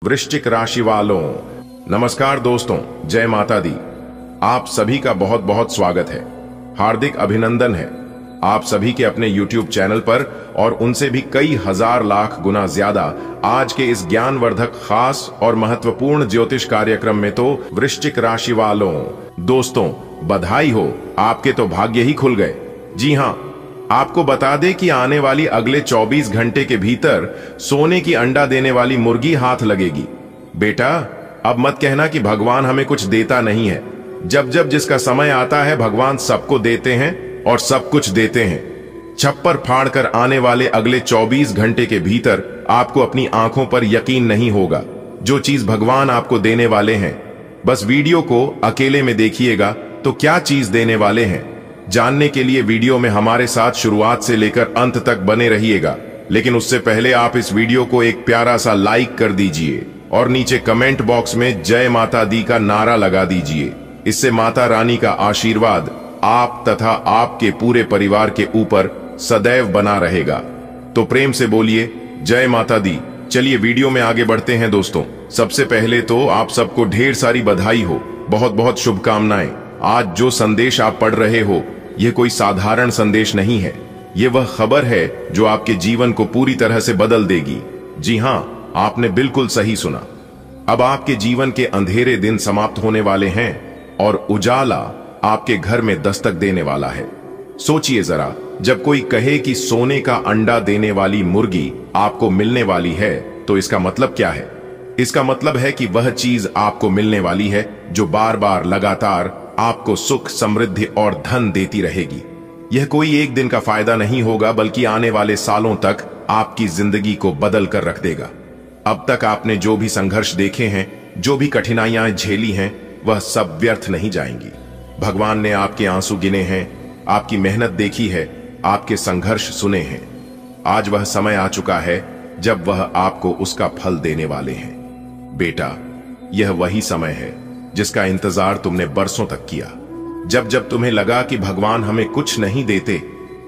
वृश्चिक राशि वालों, नमस्कार दोस्तों, जय माता दी। आप सभी का बहुत बहुत स्वागत है, हार्दिक अभिनंदन है आप सभी के अपने YouTube चैनल पर और उनसे भी कई हजार लाख गुना ज्यादा आज के इस ज्ञानवर्धक खास और महत्वपूर्ण ज्योतिष कार्यक्रम में। तो वृश्चिक राशि वालों दोस्तों, बधाई हो, आपके तो भाग्य ही खुल गए। जी हाँ, आपको बता दें कि आने वाली अगले 24 घंटे के भीतर सोने की अंडा देने वाली मुर्गी हाथ लगेगी। बेटा, अब मत कहना कि भगवान हमें कुछ देता नहीं है। जब जब जिसका समय आता है भगवान सबको देते हैं और सब कुछ देते हैं। छप्पर फाड़ कर आने वाले अगले 24 घंटे के भीतर आपको अपनी आंखों पर यकीन नहीं होगा जो चीज भगवान आपको देने वाले हैं। बस वीडियो को अकेले में देखिएगा तो क्या चीज देने वाले हैं जानने के लिए वीडियो में हमारे साथ शुरुआत से लेकर अंत तक बने रहिएगा। लेकिन उससे पहले आप इस वीडियो को एक प्यारा सा लाइक कर दीजिए और नीचे कमेंट बॉक्स में जय माता दी का नारा लगा दीजिए। इससे माता रानी का आशीर्वाद आप तथा आपके पूरे परिवार के ऊपर सदैव बना रहेगा। तो प्रेम से बोलिए जय माता दी। चलिए वीडियो में आगे बढ़ते हैं दोस्तों। सबसे पहले तो आप सबको ढेर सारी बधाई हो, बहुत बहुत शुभकामनाएं। आज जो संदेश आप पढ़ रहे हो यह कोई साधारण संदेश नहीं है, यह वह खबर है जो आपके जीवन को पूरी तरह से बदल देगी। जी हाँ, आपने बिल्कुल सही सुना। अब आपके जीवन के अंधेरे दिन समाप्त होने वाले हैं और उजाला आपके घर में दस्तक देने वाला है। सोचिए जरा, जब कोई कहे कि सोने का अंडा देने वाली मुर्गी आपको मिलने वाली है तो इसका मतलब क्या है? इसका मतलब है कि वह चीज आपको मिलने वाली है जो बार बार लगातार आपको सुख, समृद्धि और धन देती रहेगी। यह कोई एक दिन का फायदा नहीं होगा बल्कि आने वाले सालों तक आपकी जिंदगी को बदल कर रख देगा। अब तक आपने जो भी संघर्ष देखे हैं, जो भी कठिनाइयां झेली हैं, वह सब व्यर्थ नहीं जाएंगी। भगवान ने आपके आंसू गिने हैं, आपकी मेहनत देखी है, आपके संघर्ष सुने हैं। आज वह समय आ चुका है जब वह आपको उसका फल देने वाले हैं। बेटा, यह वही समय है जिसका इंतजार तुमने बरसों तक किया। जब जब तुम्हें लगा कि भगवान हमें कुछ नहीं देते,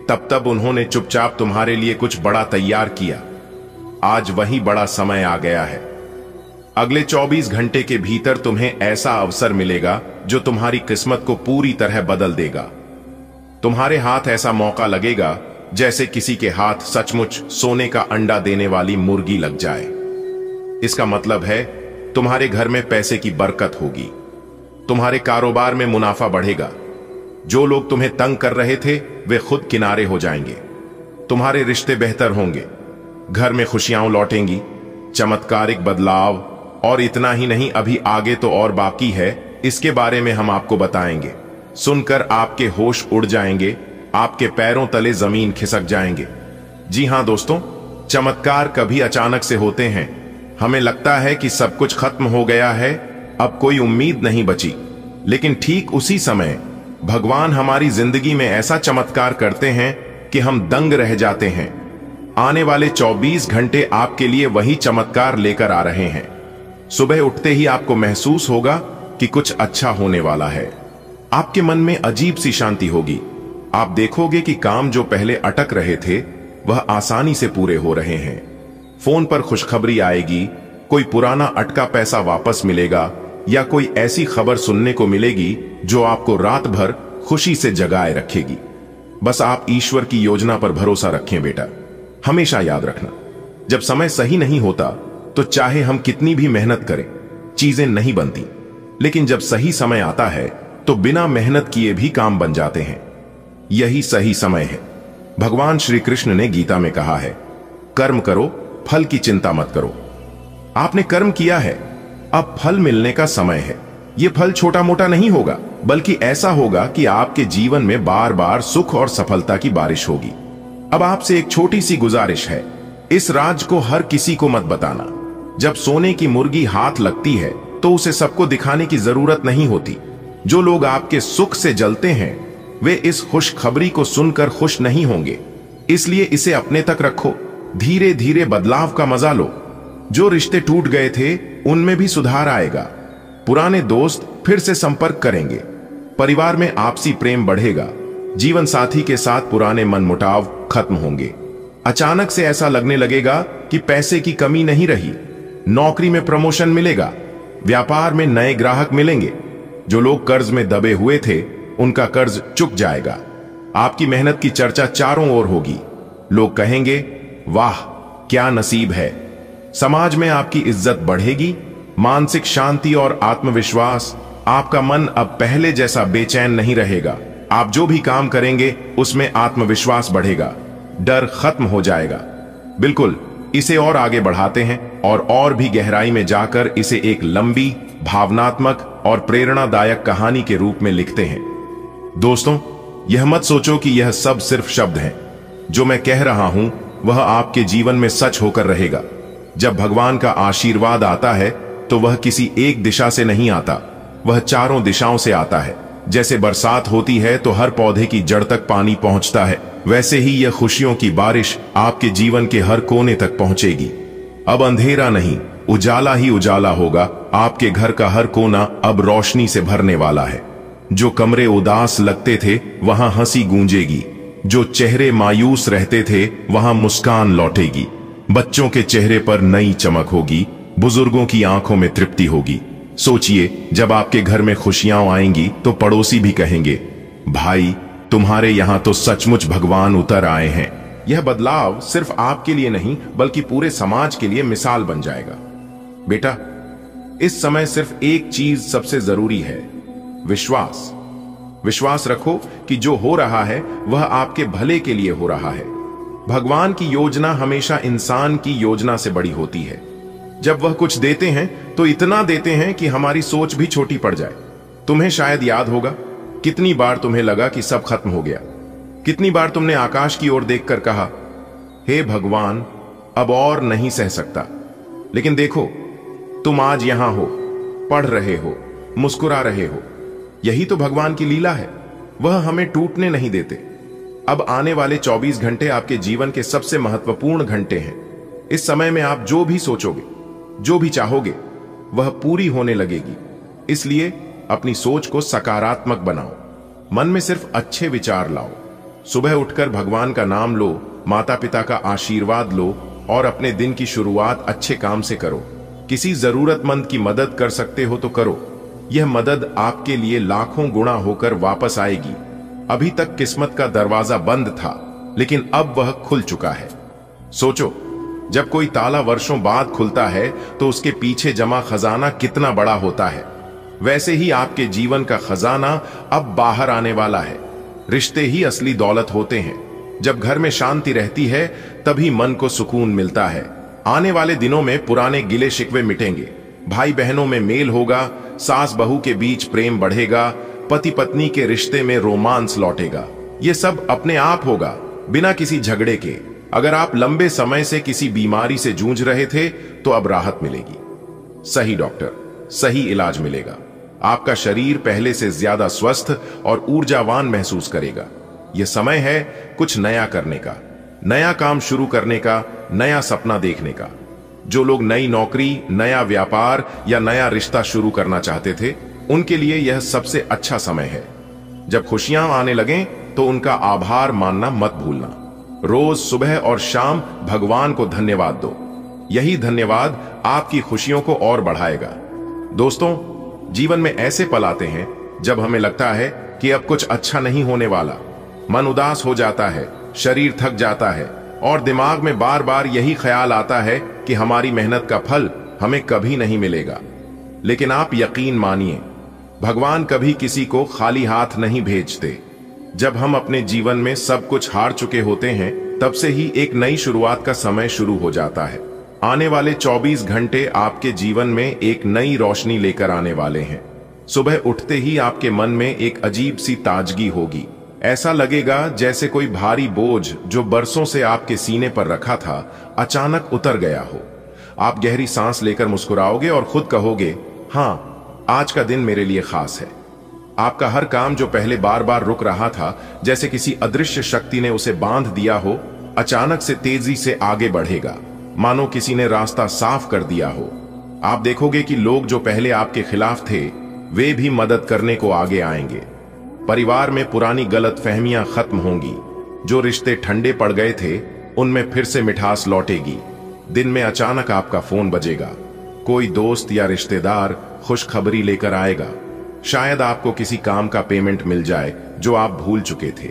तब तब उन्होंने चुपचाप तुम्हारे लिए कुछ बड़ा तैयार किया। आज वही बड़ा समय आ गया है। अगले 24 घंटे के भीतर तुम्हें ऐसा अवसर मिलेगा जो तुम्हारी किस्मत को पूरी तरह बदल देगा। तुम्हारे हाथ ऐसा मौका लगेगा जैसे किसी के हाथ सचमुच सोने का अंडा देने वाली मुर्गी लग जाए। इसका मतलब है तुम्हारे घर में पैसे की बरकत होगी, तुम्हारे कारोबार में मुनाफा बढ़ेगा। जो लोग तुम्हें तंग कर रहे थे वे खुद किनारे हो जाएंगे। तुम्हारे रिश्ते बेहतर होंगे, घर में खुशियां लौटेंगी, चमत्कारिक बदलाव। और इतना ही नहीं, अभी आगे तो और बाकी है, इसके बारे में हम आपको बताएंगे। सुनकर आपके होश उड़ जाएंगे, आपके पैरों तले जमीन खिसक जाएंगे। जी हां दोस्तों, चमत्कार कभी अचानक से होते हैं। हमें लगता है कि सब कुछ खत्म हो गया है, अब कोई उम्मीद नहीं बची। लेकिन ठीक उसी समय भगवान हमारी जिंदगी में ऐसा चमत्कार करते हैं कि हम दंग रह जाते हैं। आने वाले 24 घंटे आपके लिए वही चमत्कार लेकर आ रहे हैं। सुबह उठते ही आपको महसूस होगा कि कुछ अच्छा होने वाला है। आपके मन में अजीब सी शांति होगी। आप देखोगे कि काम जो पहले अटक रहे थे वह आसानी से पूरे हो रहे हैं। फोन पर खुशखबरी आएगी, कोई पुराना अटका पैसा वापस मिलेगा या कोई ऐसी खबर सुनने को मिलेगी जो आपको रात भर खुशी से जगाए रखेगी। बस आप ईश्वर की योजना पर भरोसा रखें बेटा। हमेशा याद रखना, जब समय सही नहीं होता तो चाहे हम कितनी भी मेहनत करें, चीजें नहीं बनती। लेकिन जब सही समय आता है तो बिना मेहनत किए भी काम बन जाते हैं। यही सही समय है। भगवान श्री कृष्ण ने गीता में कहा है, कर्म करो, फल की चिंता मत करो। आपने कर्म किया है, अब फल मिलने का समय है। यह फल छोटा मोटा नहीं होगा बल्कि ऐसा होगा कि आपके जीवन में बार बार सुख और सफलता की बारिश होगी। अब आपसे एक छोटी सी गुजारिश है, इस राज को हर किसी को मत बताना। जब सोने की मुर्गी हाथ लगती है तो उसे सबको दिखाने की जरूरत नहीं होती। जो लोग आपके सुख से जलते हैं वे इस खुशखबरी को सुनकर खुश नहीं होंगे, इसलिए इसे अपने तक रखो। धीरे धीरे बदलाव का मजा लो। जो रिश्ते टूट गए थे उनमें भी सुधार आएगा। पुराने दोस्त फिर से संपर्क करेंगे, परिवार में आपसी प्रेम बढ़ेगा, जीवन साथी के साथ पुराने मनमुटाव खत्म होंगे। अचानक से ऐसा लगने लगेगा कि पैसे की कमी नहीं रही, नौकरी में प्रमोशन मिलेगा, व्यापार में नए ग्राहक मिलेंगे। जो लोग कर्ज में दबे हुए थे उनका कर्ज चुक जाएगा। आपकी मेहनत की चर्चा चारों ओर होगी। लोग कहेंगे, वाह क्या नसीब है। समाज में आपकी इज्जत बढ़ेगी, मानसिक शांति और आत्मविश्वास। आपका मन अब पहले जैसा बेचैन नहीं रहेगा। आप जो भी काम करेंगे उसमें आत्मविश्वास बढ़ेगा, डर खत्म हो जाएगा। बिल्कुल, इसे और आगे बढ़ाते हैं और भी गहराई में जाकर इसे एक लंबी, भावनात्मक और प्रेरणादायक कहानी के रूप में लिखते हैं। दोस्तों, यह मत सोचो कि यह सब सिर्फ शब्द हैं। जो मैं कह रहा हूं वह आपके जीवन में सच होकर रहेगा। जब भगवान का आशीर्वाद आता है तो वह किसी एक दिशा से नहीं आता, वह चारों दिशाओं से आता है। जैसे बरसात होती है तो हर पौधे की जड़ तक पानी पहुंचता है, वैसे ही यह खुशियों की बारिश आपके जीवन के हर कोने तक पहुंचेगी। अब अंधेरा नहीं, उजाला ही उजाला होगा। आपके घर का हर कोना अब रोशनी से भरने वाला है। जो कमरे उदास लगते थे वहां हंसी गूंजेगी, जो चेहरे मायूस रहते थे वहां मुस्कान लौटेगी। बच्चों के चेहरे पर नई चमक होगी, बुजुर्गों की आंखों में तृप्ति होगी। सोचिए, जब आपके घर में खुशियां आएंगी तो पड़ोसी भी कहेंगे, भाई तुम्हारे यहां तो सचमुच भगवान उतर आए हैं। यह बदलाव सिर्फ आपके लिए नहीं बल्कि पूरे समाज के लिए मिसाल बन जाएगा। बेटा, इस समय सिर्फ एक चीज सबसे जरूरी है, विश्वास। विश्वास रखो कि जो हो रहा है वह आपके भले के लिए हो रहा है। भगवान की योजना हमेशा इंसान की योजना से बड़ी होती है। जब वह कुछ देते हैं तो इतना देते हैं कि हमारी सोच भी छोटी पड़ जाए। तुम्हें शायद याद होगा, कितनी बार तुम्हें लगा कि सब खत्म हो गया। कितनी बार तुमने आकाश की ओर देखकर कहा, हे भगवान अब और नहीं सह सकता। लेकिन देखो, तुम आज यहां हो, पढ़ रहे हो, मुस्कुरा रहे हो। यही तो भगवान की लीला है। वह हमें टूटने नहीं देते। अब आने वाले 24 घंटे आपके जीवन के सबसे महत्वपूर्ण घंटे हैं। इस समय में आप जो भी सोचोगे, जो भी चाहोगे, वह पूरी होने लगेगी। इसलिए अपनी सोच को सकारात्मक बनाओ। मन में सिर्फ अच्छे विचार लाओ। सुबह उठकर भगवान का नाम लो, माता पिता का आशीर्वाद लो और अपने दिन की शुरुआत अच्छे काम से करो। किसी जरूरतमंद की मदद कर सकते हो तो करो। यह मदद आपके लिए लाखों गुना होकर वापस आएगी। अभी तक किस्मत का दरवाजा बंद था, लेकिन अब वह खुल चुका है। सोचो, जब कोई ताला वर्षों बाद खुलता है तो उसके पीछे जमा खजाना कितना बड़ा होता है। वैसे ही आपके जीवन का खजाना अब बाहर आने वाला है। रिश्ते ही असली दौलत होते हैं। जब घर में शांति रहती है तभी मन को सुकून मिलता है। आने वाले दिनों में पुराने गिले शिकवे मिटेंगे, भाई बहनों में मेल होगा, सास बहू के बीच प्रेम बढ़ेगा, पति पत्नी के रिश्ते में रोमांस लौटेगा। यह सब अपने आप होगा, बिना किसी झगड़े के। अगर आप लंबे समय से किसी बीमारी से जूझ रहे थे तो अब राहत मिलेगी। सही डॉक्टर, सही इलाज मिलेगा। आपका शरीर पहले से ज्यादा स्वस्थ और ऊर्जावान महसूस करेगा। यह समय है कुछ नया करने का, नया काम शुरू करने का, नया सपना देखने का। जो लोग नई नौकरी, नया व्यापार या नया रिश्ता शुरू करना चाहते थे, उनके लिए यह सबसे अच्छा समय है। जब खुशियां आने लगें तो उनका आभार मानना मत भूलना। रोज सुबह और शाम भगवान को धन्यवाद दो। यही धन्यवाद आपकी खुशियों को और बढ़ाएगा। दोस्तों, जीवन में ऐसे पल आते हैं जब हमें लगता है कि अब कुछ अच्छा नहीं होने वाला। मन उदास हो जाता है, शरीर थक जाता है और दिमाग में बार बार यही ख्याल आता है कि हमारी मेहनत का फल हमें कभी नहीं मिलेगा। लेकिन आप यकीन मानिए, भगवान कभी किसी को खाली हाथ नहीं भेजते। जब हम अपने जीवन में सब कुछ हार चुके होते हैं, तब से ही एक नई शुरुआत का समय शुरू हो जाता है। आने वाले 24 घंटे आपके जीवन में एक नई रोशनी लेकर आने वाले हैं। सुबह उठते ही आपके मन में एक अजीब सी ताजगी होगी। ऐसा लगेगा जैसे कोई भारी बोझ जो बरसों से आपके सीने पर रखा था, अचानक उतर गया हो। आप गहरी सांस लेकर मुस्कुराओगे और खुद कहोगे, हाँ, आज का दिन मेरे लिए खास है। आपका हर काम जो पहले बार बार रुक रहा था, जैसे किसी अदृश्य शक्ति ने उसे बांध दिया हो, अचानक से तेजी से आगे बढ़ेगा, मानो किसी ने रास्ता साफ कर दिया हो। आप देखोगे कि लोग जो पहले आपके खिलाफ थे, वे भी मदद करने को आगे आएंगे। परिवार में पुरानी गलतफहमियां खत्म होंगी। जो रिश्ते ठंडे पड़ गए थे, उनमें फिर से मिठास लौटेगी। दिन में अचानक आपका फोन बजेगा, कोई दोस्त या रिश्तेदार खुशखबरी लेकर आएगा। शायद आपको किसी काम का पेमेंट मिल जाए जो आप भूल चुके थे।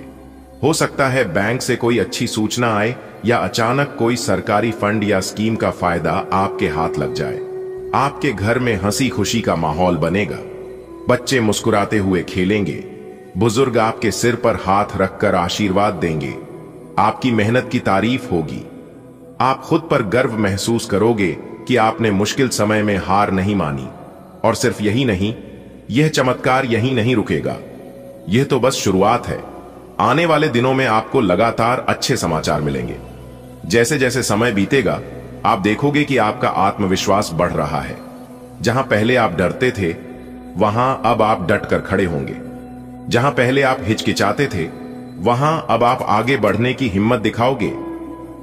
हो सकता है बैंक से कोई अच्छी सूचना आए या अचानक कोई सरकारी फंड या स्कीम का फायदा आपके हाथ लग जाए। आपके घर में हंसी खुशी का माहौल बनेगा। बच्चे मुस्कुराते हुए खेलेंगे। बुजुर्ग आपके सिर पर हाथ रखकर आशीर्वाद देंगे। आपकी मेहनत की तारीफ होगी। आप खुद पर गर्व महसूस करोगे कि आपने मुश्किल समय में हार नहीं मानी। और सिर्फ यही नहीं, यह चमत्कार यहीं नहीं रुकेगा। यह तो बस शुरुआत है। आने वाले दिनों में आपको लगातार अच्छे समाचार मिलेंगे। जैसे जैसे समय बीतेगा, आप देखोगे कि आपका आत्मविश्वास बढ़ रहा है। जहां पहले आप डरते थे, वहां अब आप डटकर खड़े होंगे। जहां पहले आप हिचकिचाते थे, वहां अब आप आगे बढ़ने की हिम्मत दिखाओगे।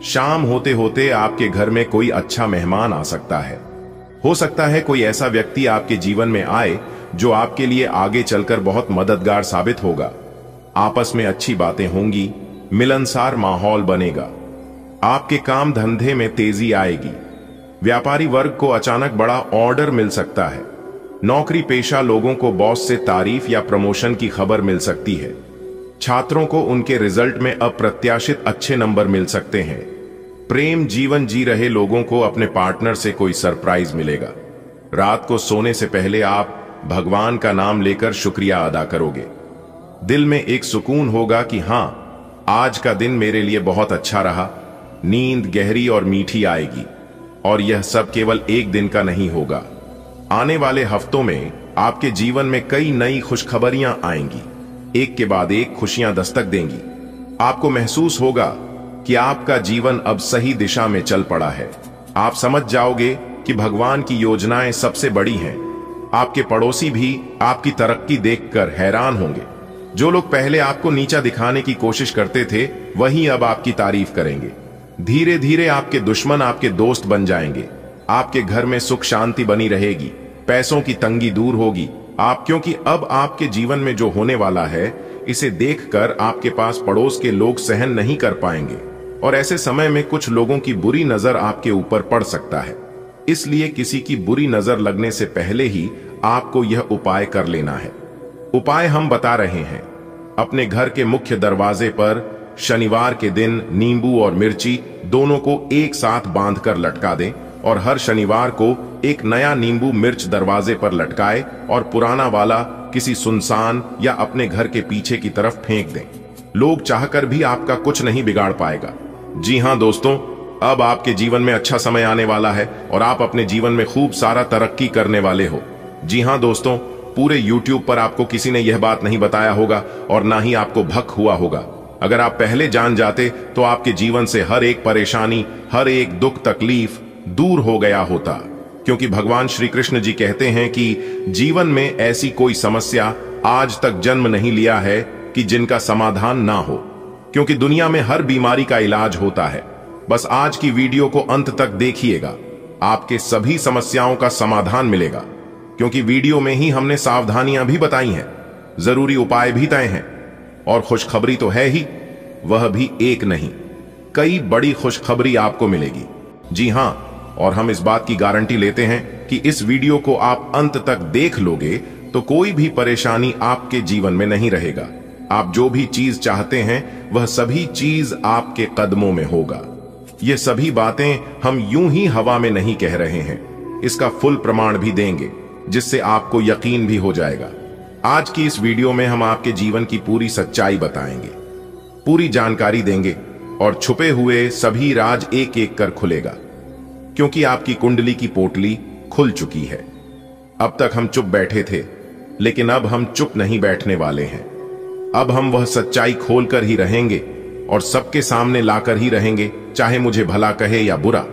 शाम होते होते आपके घर में कोई अच्छा मेहमान आ सकता है। हो सकता है कोई ऐसा व्यक्ति आपके जीवन में आए जो आपके लिए आगे चलकर बहुत मददगार साबित होगा। आपस में अच्छी बातें होंगी। मिलनसार माहौल बनेगा। आपके काम धंधे में तेजी आएगी। व्यापारी वर्ग को अचानक बड़ा ऑर्डर मिल सकता है। नौकरी पेशा लोगों को बॉस से तारीफ या प्रमोशन की खबर मिल सकती है। छात्रों को उनके रिजल्ट में अप्रत्याशित अच्छे नंबर मिल सकते हैं। प्रेम जीवन जी रहे लोगों को अपने पार्टनर से कोई सरप्राइज मिलेगा। रात को सोने से पहले आप भगवान का नाम लेकर शुक्रिया अदा करोगे। दिल में एक सुकून होगा कि हां, आज का दिन मेरे लिए बहुत अच्छा रहा। नींद गहरी और मीठी आएगी। और यह सब केवल एक दिन का नहीं होगा। आने वाले हफ्तों में आपके जीवन में कई नई खुशखबरियां आएंगी। एक के बाद एक खुशियां दस्तक देंगी। आपको महसूस होगा कि आपका जीवन अब सही दिशा में चल पड़ा है। आप समझ जाओगे कि भगवान की योजनाएं सबसे बड़ी हैं। आपके पड़ोसी भी आपकी तरक्की देखकर हैरान होंगे। जो लोग पहले आपको नीचा दिखाने की कोशिश करते थे, वही अब आपकी तारीफ करेंगे। धीरे धीरे आपके दुश्मन आपके दोस्त बन जाएंगे। आपके घर में सुख शांति बनी रहेगी। पैसों की तंगी दूर होगी। क्योंकि अब आपके जीवन में जो होने वाला है, इसे देखकर आपके पास पड़ोस के लोग सहन नहीं कर पाएंगे। और ऐसे समय में कुछ लोगों की बुरी नजर आपके ऊपर पड़ सकता है। इसलिए किसी की बुरी नजर लगने से पहले ही आपको यह उपाय कर लेना है। उपाय हम बता रहे हैं। अपने घर के मुख्य दरवाजे पर शनिवार के दिन नींबू और मिर्ची दोनों को एक साथ बांधकर लटका दें और हर शनिवार को एक नया नींबू मिर्च दरवाजे पर लटकाए और पुराना वाला किसी सुनसान या अपने घर के पीछे की तरफ फेंक दें। लोग चाहकर भी आपका कुछ नहीं बिगाड़ पाएगा। जी हां दोस्तों, अब आपके जीवन में अच्छा समय आने वाला है और आप अपने जीवन में खूब सारा तरक्की करने वाले हो। जी हां दोस्तों, पूरे YouTube पर आपको किसी ने यह बात नहीं बताया होगा और ना ही आपको भक हुआ होगा। अगर आप पहले जान जाते तो आपके जीवन से हर एक परेशानी, हर एक दुख तकलीफ दूर हो गया होता। क्योंकि भगवान श्री कृष्ण जी कहते हैं कि जीवन में ऐसी कोई समस्या आज तक जन्म नहीं लिया है कि जिनका समाधान ना हो। क्योंकि दुनिया में हर बीमारी का इलाज होता है। बस आज की वीडियो को अंत तक देखिएगा। आपके सभी समस्याओं का समाधान मिलेगा। क्योंकि वीडियो में ही हमने सावधानियां भी बताई हैं, जरूरी उपाय भी तय हैं और खुशखबरी तो है ही, वह भी एक नहीं, कई बड़ी खुशखबरी आपको मिलेगी। जी हां, और हम इस बात की गारंटी लेते हैं कि इस वीडियो को आप अंत तक देख लोगे तो कोई भी परेशानी आपके जीवन में नहीं रहेगा। आप जो भी चीज चाहते हैं वह सभी चीज आपके कदमों में होगा। ये सभी बातें हम यूं ही हवा में नहीं कह रहे हैं, इसका फुल प्रमाण भी देंगे जिससे आपको यकीन भी हो जाएगा। आज की इस वीडियो में हम आपके जीवन की पूरी सच्चाई बताएंगे, पूरी जानकारी देंगे और छुपे हुए सभी राज एक एक कर खुलेगा। क्योंकि आपकी कुंडली की पोटली खुल चुकी है। अब तक हम चुप बैठे थे, लेकिन अब हम चुप नहीं बैठने वाले हैं। अब हम वह सच्चाई खोलकर ही रहेंगे और सबके सामने लाकर ही रहेंगे, चाहे मुझे भला कहे या बुरा।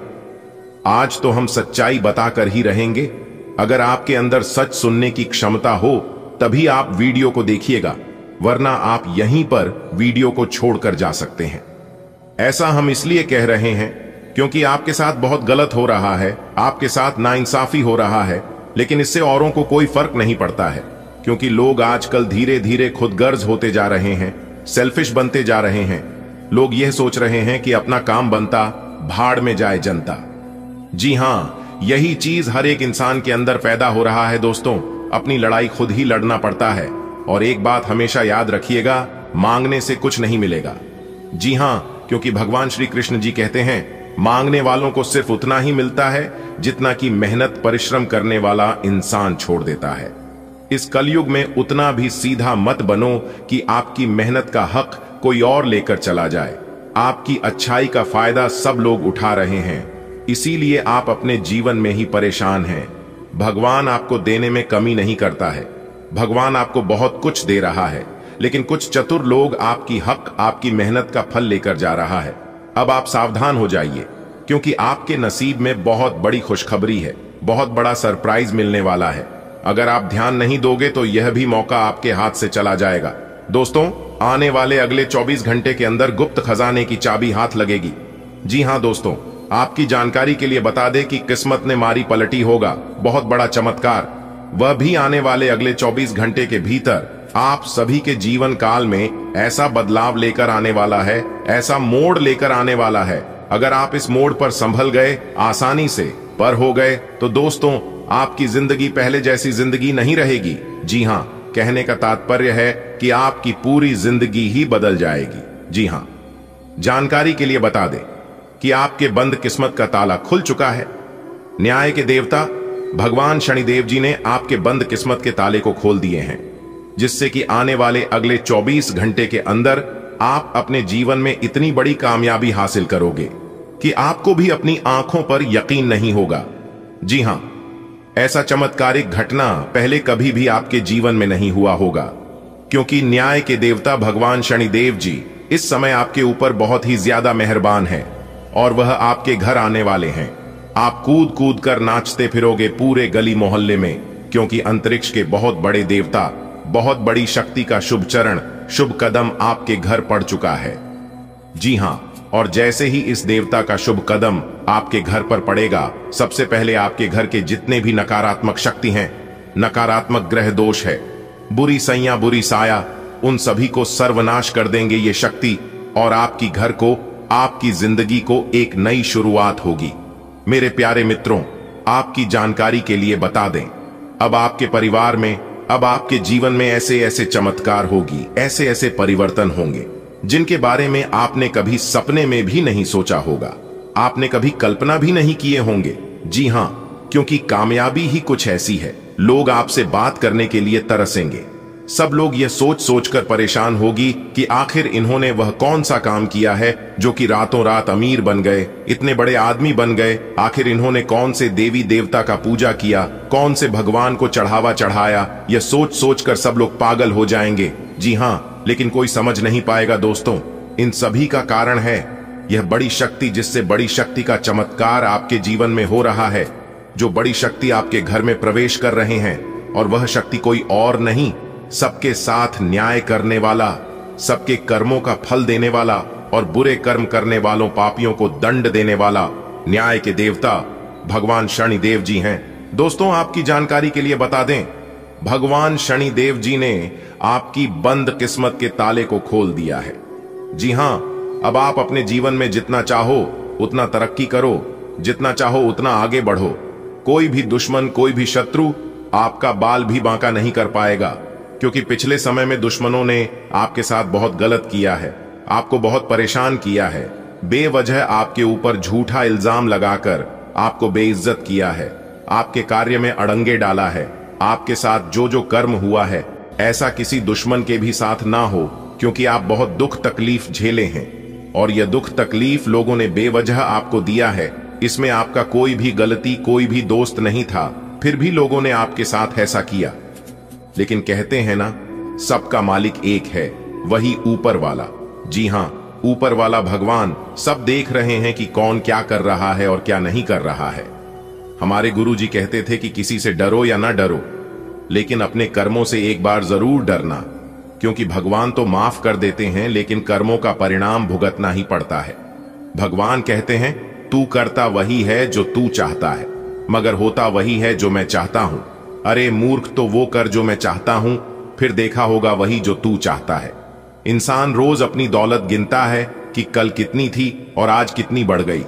आज तो हम सच्चाई बताकर ही रहेंगे। अगर आपके अंदर सच सुनने की क्षमता हो तभी आप वीडियो को देखिएगा, वरना आप यहीं पर वीडियो को छोड़कर जा सकते हैं। ऐसा हम इसलिए कह रहे हैं क्योंकि आपके साथ बहुत गलत हो रहा है, आपके साथ नाइंसाफी हो रहा है, लेकिन इससे औरों को कोई फर्क नहीं पड़ता है। क्योंकि लोग आजकल धीरे धीरे खुदगर्ज होते जा रहे हैं, सेल्फिश बनते जा रहे हैं। लोग यह सोच रहे हैं कि अपना काम बनता, भाड़ में जाए जनता। जी हां, यही चीज हर एक इंसान के अंदर पैदा हो रहा है दोस्तों। अपनी लड़ाई खुद ही लड़ना पड़ता है। और एक बात हमेशा याद रखिएगा, मांगने से कुछ नहीं मिलेगा। जी हां, क्योंकि भगवान श्री कृष्ण जी कहते हैं, मांगने वालों को सिर्फ उतना ही मिलता है जितना कि मेहनत परिश्रम करने वाला इंसान छोड़ देता है। इस कलयुग में उतना भी सीधा मत बनो कि आपकी मेहनत का हक कोई और लेकर चला जाए। आपकी अच्छाई का फायदा सब लोग उठा रहे हैं, इसीलिए आप अपने जीवन में ही परेशान हैं। भगवान आपको देने में कमी नहीं करता है। भगवान आपको बहुत कुछ दे रहा है, लेकिन कुछ चतुर लोग आपकी हक, आपकी मेहनत का फल लेकर जा रहा है। अब आप सावधान हो जाइए, क्योंकि आपके नसीब में बहुत बड़ी खुशखबरी है, बहुत बड़ा सरप्राइज मिलने वाला है। अगर आप ध्यान नहीं दोगे तो यह भी मौका आपके हाथ से चला जाएगा। दोस्तों, आने वाले अगले 24 घंटे के अंदर गुप्त खजाने की चाबी हाथ लगेगी। जी हां दोस्तों, आपकी जानकारी के लिए बता दें कि किस्मत ने मारी पलटी होगा बहुत बड़ा चमत्कार। वह भी आने वाले अगले 24 घंटे के भीतर आप सभी के जीवन काल में ऐसा बदलाव लेकर आने वाला है, ऐसा मोड़ लेकर आने वाला है। अगर आप इस मोड़ पर संभल गए, आसानी से पर हो गए, तो दोस्तों आपकी जिंदगी पहले जैसी जिंदगी नहीं रहेगी। जी हां, कहने का तात्पर्य है कि आपकी पूरी जिंदगी ही बदल जाएगी। जी हां, जानकारी के लिए बता दें कि आपके बंद किस्मत का ताला खुल चुका है। न्याय के देवता भगवान शनिदेव जी ने आपके बंद किस्मत के ताले को खोल दिए हैं, जिससे कि आने वाले अगले 24 घंटे के अंदर आप अपने जीवन में इतनी बड़ी कामयाबी हासिल करोगे कि आपको भी अपनी आंखों पर यकीन नहीं होगा। जी हां, ऐसा चमत्कारिक घटना पहले कभी भी आपके जीवन में नहीं हुआ होगा, क्योंकि न्याय के देवता भगवान शनिदेव जी इस समय आपके ऊपर बहुत ही ज्यादा मेहरबान है और वह आपके घर आने वाले हैं। आप कूद कूद कर नाचते फिरोगे पूरे गली मोहल्ले में, क्योंकि अंतरिक्ष के बहुत बड़े देवता, बहुत बड़ी शक्ति का शुभ चरण, शुभ कदम आपके घर पड़ चुका है। जी हां, और जैसे ही इस देवता का शुभ कदम आपके घर पर पड़ेगा, सबसे पहले आपके घर के जितने भी नकारात्मक शक्ति हैं, नकारात्मक ग्रह दोष है, बुरी सैया बुरी साया, उन सभी को सर्वनाश कर देंगे ये शक्ति, और आपकी घर को, आपकी जिंदगी को एक नई शुरुआत होगी। मेरे प्यारे मित्रों, आपकी जानकारी के लिए बता दें, अब आपके परिवार में, अब आपके जीवन में ऐसे ऐसे चमत्कार होगी, ऐसे ऐसे परिवर्तन होंगे जिनके बारे में आपने कभी सपने में भी नहीं सोचा होगा, आपने कभी कल्पना भी नहीं किए होंगे। जी हां, क्योंकि कामयाबी ही कुछ ऐसी है, लोग आपसे बात करने के लिए तरसेंगे। सब लोग यह सोच सोचकर परेशान होगी कि आखिर इन्होंने वह कौन सा काम किया है जो कि रातों रात अमीर बन गए, इतने बड़े आदमी बन गए। आखिर इन्होंने कौन से देवी देवता का पूजा किया, कौन से भगवान को चढ़ावा चढ़ाया। यह सोच सोचकर सब लोग पागल हो जाएंगे। जी हां, लेकिन कोई समझ नहीं पाएगा दोस्तों, इन सभी का कारण है यह बड़ी शक्ति, जिससे बड़ी शक्ति का चमत्कार आपके जीवन में हो रहा है। जो बड़ी शक्ति आपके घर में प्रवेश कर रहे हैं, और वह शक्ति कोई और नहीं, सबके साथ न्याय करने वाला, सबके कर्मों का फल देने वाला और बुरे कर्म करने वालों पापियों को दंड देने वाला न्याय के देवता भगवान शनिदेव जी हैं। दोस्तों, आपकी जानकारी के लिए बता दें, भगवान शनिदेव जी ने आपकी बंद किस्मत के ताले को खोल दिया है। जी हां, अब आप अपने जीवन में जितना चाहो उतना तरक्की करो, जितना चाहो उतना आगे बढ़ो। कोई भी दुश्मन, कोई भी शत्रु आपका बाल भी बांका नहीं कर पाएगा, क्योंकि पिछले समय में दुश्मनों ने आपके साथ बहुत गलत किया है, आपको बहुत परेशान किया है, बेवजह आपके ऊपर झूठा इल्जाम लगाकर आपको बेइज्जत किया है, आपके कार्य में अड़ंगे डाला है। आपके साथ जो जो कर्म हुआ है, ऐसा किसी दुश्मन के भी साथ ना हो, क्योंकि आप बहुत दुख तकलीफ झेले हैं, और यह दुख तकलीफ लोगों ने बेवजह आपको दिया है। इसमें आपका कोई भी गलती, कोई भी दोस्त नहीं था, फिर भी लोगों ने आपके साथ ऐसा किया। लेकिन कहते हैं ना, सबका मालिक एक है, वही ऊपर वाला। जी हां, ऊपर वाला भगवान सब देख रहे हैं कि कौन क्या कर रहा है और क्या नहीं कर रहा है। हमारे गुरुजी कहते थे कि किसी से डरो या ना डरो, लेकिन अपने कर्मों से एक बार जरूर डरना, क्योंकि भगवान तो माफ कर देते हैं, लेकिन कर्मों का परिणाम भुगतना ही पड़ता है। भगवान कहते हैं, तू करता वही है जो तू चाहता है, मगर होता वही है जो मैं चाहता हूं। अरे मूर्ख, तो वो कर जो मैं चाहता हूं, फिर देखा होगा वही जो तू चाहता है। इंसान रोज अपनी दौलत गिनता है कि कल कितनी थी और आज कितनी बढ़ गई।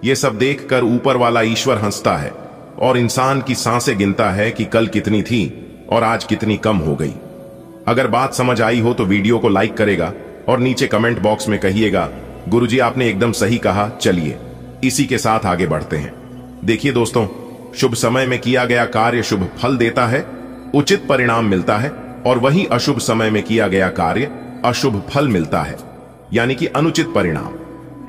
ये सब देखकर ऊपर वाला ईश्वर हंसता है और इंसान की सांसें गिनता है कि कल कितनी थी और आज कितनी कम हो गई। अगर बात समझ आई हो तो वीडियो को लाइक करेगा और नीचे कमेंट बॉक्स में कहिएगा गुरुजी आपने एकदम सही कहा। चलिए इसी के साथ आगे बढ़ते हैं। देखिए दोस्तों, शुभ समय में किया गया कार्य शुभ फल देता है, उचित परिणाम मिलता है, और वही अशुभ समय में किया गया कार्य अशुभ फल मिलता है, यानी कि अनुचित परिणाम।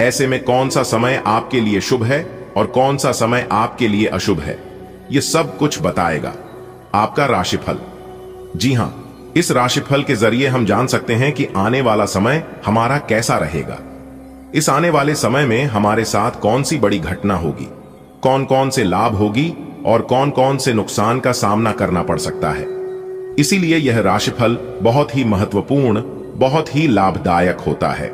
ऐसे में कौन सा समय आपके लिए शुभ है और कौन सा समय आपके लिए अशुभ है, यह सब कुछ बताएगा आपका राशिफल। जी हां, इस राशिफल के जरिए हम जान सकते हैं कि आने वाला समय हमारा कैसा रहेगा। इस आने वाले समय में हमारे साथ कौन सी बड़ी घटना होगी, कौन कौन से लाभ होगी और कौन कौन से नुकसान का सामना करना पड़ सकता है। इसीलिए यह राशिफल बहुत ही महत्वपूर्ण, बहुत ही लाभदायक होता है।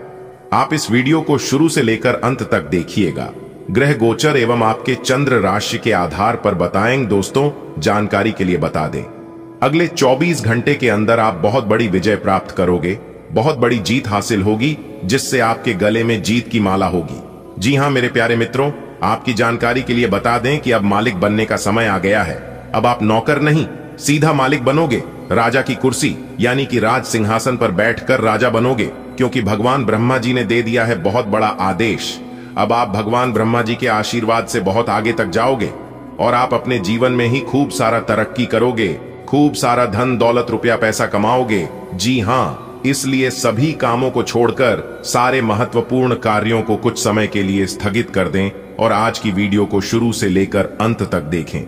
आप इस वीडियो को शुरू से लेकर अंत तक देखिएगा। ग्रह गोचर एवं आपके चंद्र राशि के आधार पर बताएंगे दोस्तों। जानकारी के लिए बता दें, अगले 24 घंटे के अंदर आप बहुत बड़ी विजय प्राप्त करोगे, बहुत बड़ी जीत हासिल होगी, जिससे आपके गले में जीत की माला होगी। जी हां मेरे प्यारे मित्रों, आपकी जानकारी के लिए बता दें कि अब मालिक बनने का समय आ गया है। अब आप नौकर नहीं, सीधा मालिक बनोगे। राजा की कुर्सी यानी कि राज सिंहासन पर बैठकर राजा बनोगे, क्योंकि भगवान ब्रह्मा जी ने दे दिया है बहुत बड़ा आदेश। अब आप भगवान ब्रह्मा जी के आशीर्वाद से बहुत आगे तक जाओगे और आप अपने जीवन में ही खूब सारा तरक्की करोगे, खूब सारा धन दौलत रुपया पैसा कमाओगे। जी हां, इसलिए सभी कामों को छोड़कर सारे महत्वपूर्ण कार्यों को कुछ समय के लिए स्थगित कर दें और आज की वीडियो को शुरू से लेकर अंत तक देखें,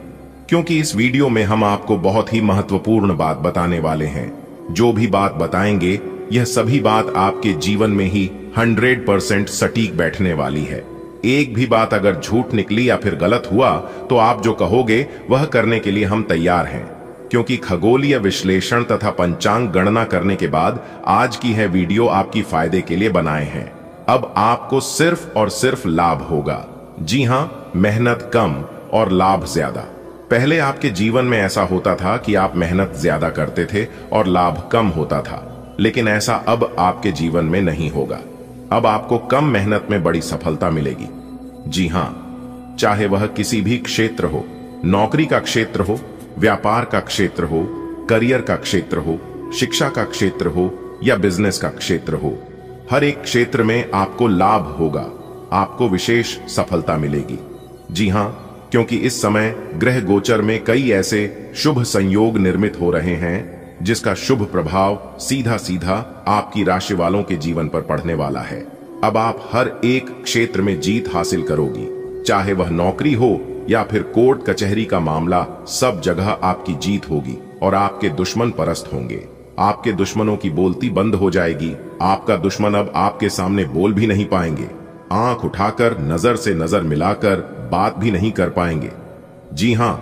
क्योंकि इस वीडियो में हम आपको बहुत ही महत्वपूर्ण बात बताने वाले हैं। जो भी बात बताएंगे यह सभी बात आपके जीवन में ही 100% सटीक बैठने वाली है। एक भी बात अगर झूठ निकली या फिर गलत हुआ तो आप जो कहोगे वह करने के लिए हम तैयार हैं, क्योंकि खगोलीय विश्लेषण तथा पंचांग गणना करने के बाद आज की है वीडियो आपकी फायदे के लिए बनाए हैं। अब आपको सिर्फ और सिर्फ लाभ होगा। जी हां, मेहनत कम और लाभ ज्यादा। पहले आपके जीवन में ऐसा होता था कि आप मेहनत ज्यादा करते थे और लाभ कम होता था, लेकिन ऐसा अब आपके जीवन में नहीं होगा। अब आपको कम मेहनत में बड़ी सफलता मिलेगी। जी हां, चाहे वह किसी भी क्षेत्र हो, नौकरी का क्षेत्र हो, व्यापार का क्षेत्र हो, करियर का क्षेत्र हो, शिक्षा का क्षेत्र हो या बिजनेस का क्षेत्र हो, हर एक क्षेत्र में आपको लाभ होगा, आपको विशेष सफलता मिलेगी। जी हां, क्योंकि इस समय ग्रह गोचर में कई ऐसे शुभ संयोग निर्मित हो रहे हैं जिसका शुभ प्रभाव सीधा सीधा आपकी राशि वालों के जीवन पर पड़ने वाला है। अब आप हर एक क्षेत्र में जीत हासिल करोगी, चाहे वह नौकरी हो या फिर कोर्ट कचहरी का मामला, सब जगह आपकी जीत होगी और आपके दुश्मन परस्त होंगे। आपके दुश्मनों की बोलती बंद हो जाएगी। आपका दुश्मन अब आपके सामने बोल भी नहीं पाएंगे, आंख उठाकर नजर से नजर मिलाकर बात भी नहीं कर पाएंगे। जी हां,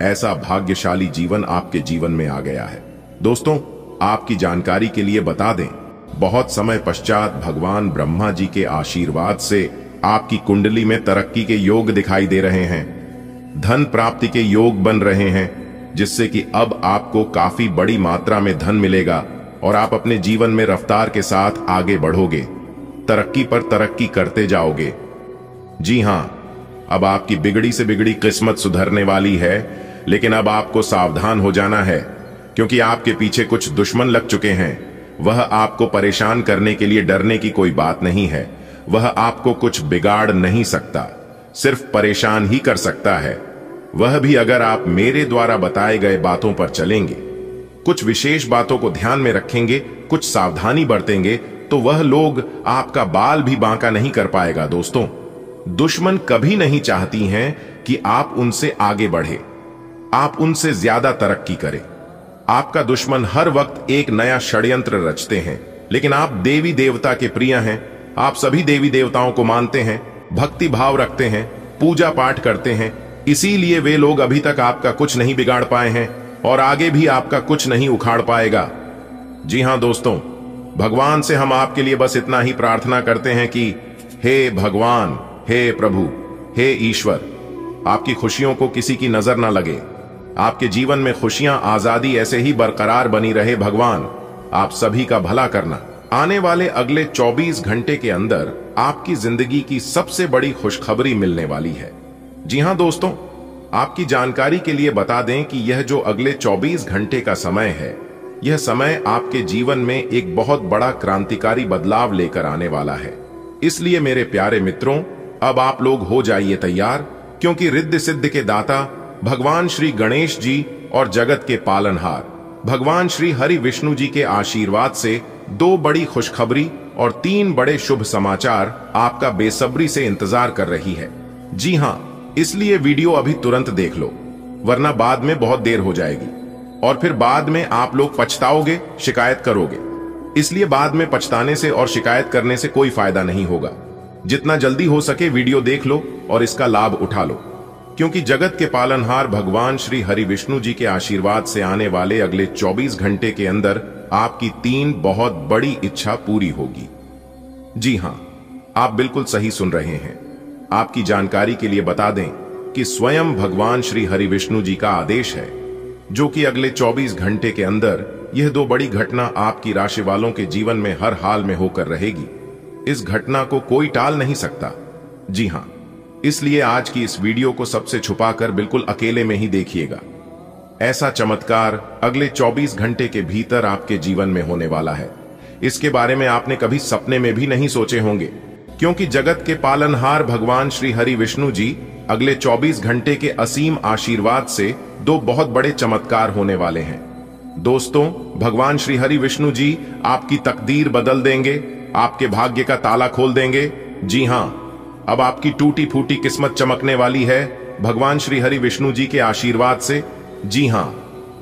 ऐसा भाग्यशाली जीवन आपके जीवन में आ गया है। दोस्तों, आपकी जानकारी के लिए बता दें, बहुत समय पश्चात भगवान ब्रह्मा जी के आशीर्वाद से आपकी कुंडली में तरक्की के योग दिखाई दे रहे हैं, धन प्राप्ति के योग बन रहे हैं, जिससे कि अब आपको काफी बड़ी मात्रा में धन मिलेगा और आप अपने जीवन में रफ्तार के साथ आगे बढ़ोगे, तरक्की पर तरक्की करते जाओगे। जी हां, अब आपकी बिगड़ी से बिगड़ी किस्मत सुधरने वाली है, लेकिन अब आपको सावधान हो जाना है, क्योंकि आपके पीछे कुछ दुश्मन लग चुके हैं। वह आपको परेशान करने के लिए डरने की कोई बात नहीं है। वह आपको कुछ बिगाड़ नहीं सकता, सिर्फ परेशान ही कर सकता है। वह भी अगर आप मेरे द्वारा बताए गए बातों पर चलेंगे, कुछ विशेष बातों को ध्यान में रखेंगे, कुछ सावधानी बरतेंगे, तो वह लोग आपका बाल भी बांका नहीं कर पाएगा। दोस्तों, दुश्मन कभी नहीं चाहती हैं कि आप उनसे आगे बढ़े, आप उनसे ज्यादा तरक्की करें। आपका दुश्मन हर वक्त एक नया षड्यंत्र रचते हैं, लेकिन आप देवी देवता के प्रिय हैं। आप सभी देवी देवताओं को मानते हैं, भक्ति भाव रखते हैं, पूजा पाठ करते हैं, इसीलिए वे लोग अभी तक आपका कुछ नहीं बिगाड़ पाए हैं और आगे भी आपका कुछ नहीं उखाड़ पाएगा। जी हां दोस्तों, भगवान से हम आपके लिए बस इतना ही प्रार्थना करते हैं कि हे भगवान, हे प्रभु, हे ईश्वर, आपकी खुशियों को किसी की नजर ना लगे, आपके जीवन में खुशियां, आजादी ऐसे ही बरकरार बनी रहे। भगवान आप सभी का भला करना। आने वाले अगले 24 घंटे के अंदर आपकी जिंदगी की सबसे बड़ी खुशखबरी मिलने वाली है। जी हां दोस्तों, आपकी जानकारी के लिए बता दें कि यह जो अगले 24 घंटे का समय है, यह समय आपके जीवन में एक बहुत बड़ा क्रांतिकारी बदलाव लेकर आने वाला है। इसलिए मेरे प्यारे मित्रों, अब आप लोग हो जाइए तैयार, क्योंकि रिद्धि सिद्धि के दाता भगवान श्री गणेश जी और जगत के पालनहार भगवान श्री हरि विष्णु जी के आशीर्वाद से 2 बड़ी खुशखबरी और 3 बड़े शुभ समाचार आपका बेसब्री से इंतजार कर रही है। जी हां, इसलिए वीडियो अभी तुरंत देख लो, वरना बाद में बहुत देर हो जाएगी और फिर बाद में आप लोग पछताओगे, शिकायत करोगे। इसलिए बाद में पछताने से और शिकायत करने से कोई फायदा नहीं होगा। जितना जल्दी हो सके वीडियो देख लो और इसका लाभ उठा लो, क्योंकि जगत के पालनहार भगवान श्री हरि विष्णु जी के आशीर्वाद से आने वाले अगले 24 घंटे के अंदर आपकी 3 बहुत बड़ी इच्छा पूरी होगी। जी हां, आप बिल्कुल सही सुन रहे हैं। आपकी जानकारी के लिए बता दें कि स्वयं भगवान श्री हरि विष्णु जी का आदेश है, जो कि अगले 24 घंटे के अंदर यह 2 बड़ी घटना आपकी राशि वालों के जीवन में हर हाल में होकर रहेगी। इस घटना को कोई टाल नहीं सकता। जी हां, इसलिए आज की इस वीडियो को सबसे छुपाकर बिल्कुल अकेले में ही देखिएगा। ऐसा चमत्कार अगले 24 घंटे के भीतर आपके जीवन में होने वाला है। इसके बारे में आपने कभी सपने में भी नहीं सोचे होंगे, क्योंकि जगत के पालनहार भगवान श्री हरि विष्णु जी अगले 24 घंटे के असीम आशीर्वाद से 2 बहुत बड़े चमत्कार होने वाले हैं। दोस्तों, भगवान श्री हरि विष्णु जी आपकी तकदीर बदल देंगे, आपके भाग्य का ताला खोल देंगे। जी हां, अब आपकी टूटी फूटी किस्मत चमकने वाली है भगवान श्री हरि विष्णु जी के आशीर्वाद से। जी हां,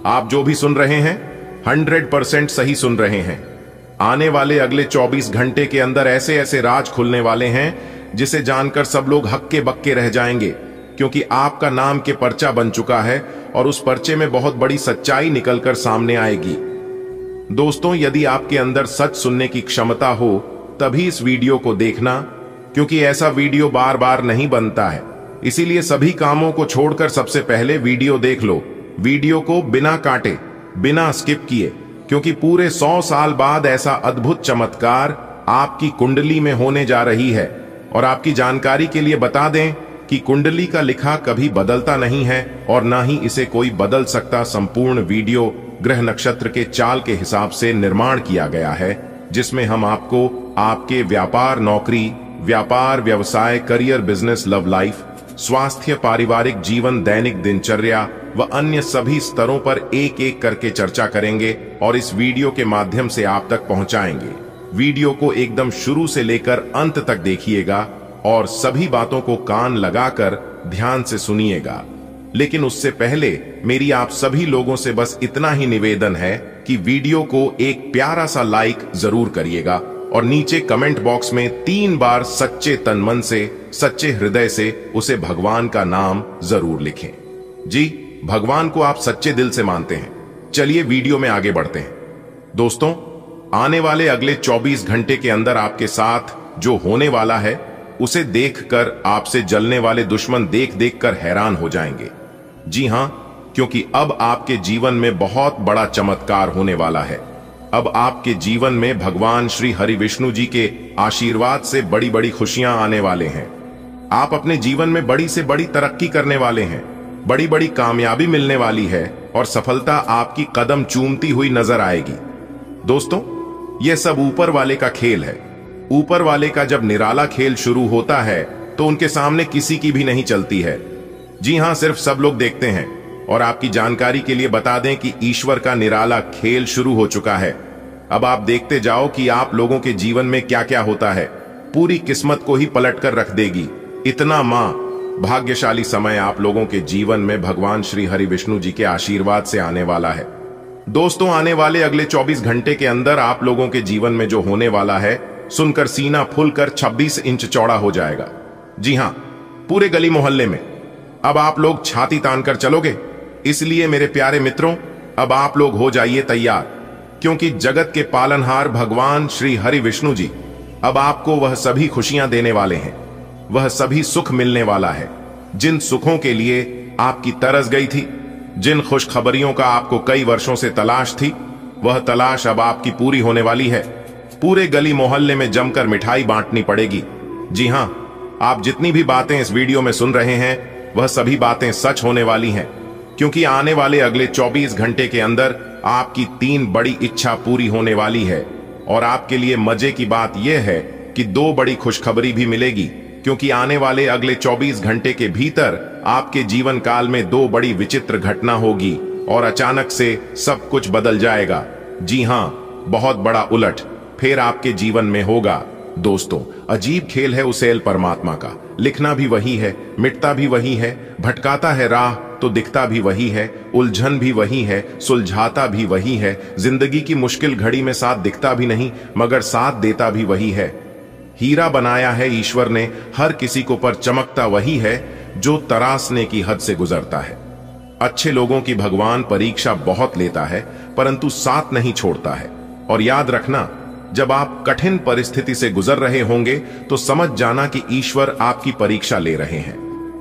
आप जो भी सुन रहे हैं 100% सही सुन रहे हैं। आने वाले अगले 24 घंटे के अंदर ऐसे ऐसे राज खुलने वाले हैं जिसे जानकर सब लोग हक्के बक्के रह जाएंगे, क्योंकि आपका नाम के पर्चा बन चुका है और उस पर्चे में बहुत बड़ी सच्चाई निकलकर सामने आएगी। दोस्तों, यदि आपके अंदर सच सुनने की क्षमता हो तभी इस वीडियो को देखना, क्योंकि ऐसा वीडियो बार बार नहीं बनता है। इसीलिए सभी कामों को छोड़कर सबसे पहले वीडियो देख लो। वीडियो को बिना काटे, बिना स्किप किए, क्योंकि पूरे 100 साल बाद ऐसा अद्भुत चमत्कार आपकी कुंडली में होने जा रही है। और आपकी जानकारी के लिए बता दें कि कुंडली का लिखा कभी बदलता नहीं है और ना ही इसे कोई बदल सकता। संपूर्ण वीडियो ग्रह नक्षत्र के चाल के हिसाब से निर्माण किया गया है, जिसमें हम आपको आपके व्यापार, नौकरी, व्यापार, व्यवसाय, करियर, बिजनेस, लव लाइफ, स्वास्थ्य, पारिवारिक जीवन, दैनिक दिनचर्या व अन्य सभी स्तरों पर एक एक करके चर्चा करेंगे और इस वीडियो के माध्यम से आप तक पहुंचाएंगे। वीडियो को एकदम शुरू से लेकर अंत तक देखिएगा और सभी बातों को कान लगाकर ध्यान से सुनिएगा। लेकिन उससे पहले मेरी आप सभी लोगों से बस इतना ही निवेदन है कि वीडियो को एक प्यारा सा लाइक जरूर करिएगा और नीचे कमेंट बॉक्स में 3 बार सच्चे तन मन से, सच्चे हृदय से उसे भगवान का नाम जरूर लिखें। जी, भगवान को आप सच्चे दिल से मानते हैं। चलिए वीडियो में आगे बढ़ते हैं। दोस्तों, आने वाले अगले 24 घंटे के अंदर आपके साथ जो होने वाला है उसे देखकर आपसे जलने वाले दुश्मन देख देख कर हैरान हो जाएंगे। जी हां, क्योंकि अब आपके जीवन में बहुत बड़ा चमत्कार होने वाला है। अब आपके जीवन में भगवान श्री हरि विष्णु जी के आशीर्वाद से बड़ी बड़ी खुशियां आने वाले हैं। आप अपने जीवन में बड़ी से बड़ी तरक्की करने वाले हैं, बड़ी बड़ी कामयाबी मिलने वाली है और सफलता आपकी कदम चूमती हुई नजर आएगी। दोस्तों, यह सब ऊपर वाले का खेल है। ऊपर वाले का जब निराला खेल शुरू होता है तो उनके सामने किसी की भी नहीं चलती है। जी हां, सिर्फ सब लोग देखते हैं। और आपकी जानकारी के लिए बता दें कि ईश्वर का निराला खेल शुरू हो चुका है। अब आप देखते जाओ कि आप लोगों के जीवन में क्या क्या होता है। पूरी किस्मत को ही पलट कर रख देगी। इतना भाग्यशाली समय आप लोगों के जीवन में भगवान श्री हरि विष्णु जी के आशीर्वाद से आने वाला है। दोस्तों, आने वाले अगले 24 घंटे के अंदर आप लोगों के जीवन में जो होने वाला है, सुनकर सीना फूलकर 26 इंच चौड़ा हो जाएगा। जी हां, पूरे गली मोहल्ले में अब आप लोग छाती तानकर चलोगे। इसलिए मेरे प्यारे मित्रों, अब आप लोग हो जाइए तैयार, क्योंकि जगत के पालनहार भगवान श्री हरि विष्णु जी अब आपको वह सभी खुशियां देने वाले हैं। वह सभी सुख मिलने वाला है जिन सुखों के लिए आपकी तरस गई थी, जिन खुशखबरियों का आपको कई वर्षों से तलाश थी, वह तलाश अब आपकी पूरी होने वाली है। पूरे गली मोहल्ले में जमकर मिठाई बांटनी पड़ेगी। जी हां, आप जितनी भी बातें इस वीडियो में सुन रहे हैं वह सभी बातें सच होने वाली हैं, क्योंकि आने वाले अगले 24 घंटे के अंदर आपकी 3 बड़ी इच्छा पूरी होने वाली है। और आपके लिए मजे की बात यह है कि 2 बड़ी खुशखबरी भी मिलेगी, क्योंकि आने वाले अगले 24 घंटे के भीतर आपके जीवन काल में 2 बड़ी विचित्र घटना होगी और अचानक से सब कुछ बदल जाएगा। जी हां, बहुत बड़ा उलट फिर आपके जीवन में होगा। दोस्तों, अजीब खेल है उसेल परमात्मा का। लिखना भी वही है, मिटता भी वही है, भटकाता है राह तो दिखता भी वही है, उलझन भी वही है, सुलझाता भी वही है, जिंदगी की मुश्किल घड़ी में साथ दिखता भी नहीं मगर साथ देता भी वही है। हीरा बनाया है ईश्वर ने हर किसी को, पर चमकता वही है जो तरासने की हद से गुजरता है। अच्छे लोगों की भगवान परीक्षा बहुत लेता है, परंतु साथ नहीं छोड़ता है। और याद रखना, जब आप कठिन परिस्थिति से गुजर रहे होंगे तो समझ जाना कि ईश्वर आपकी परीक्षा ले रहे हैं।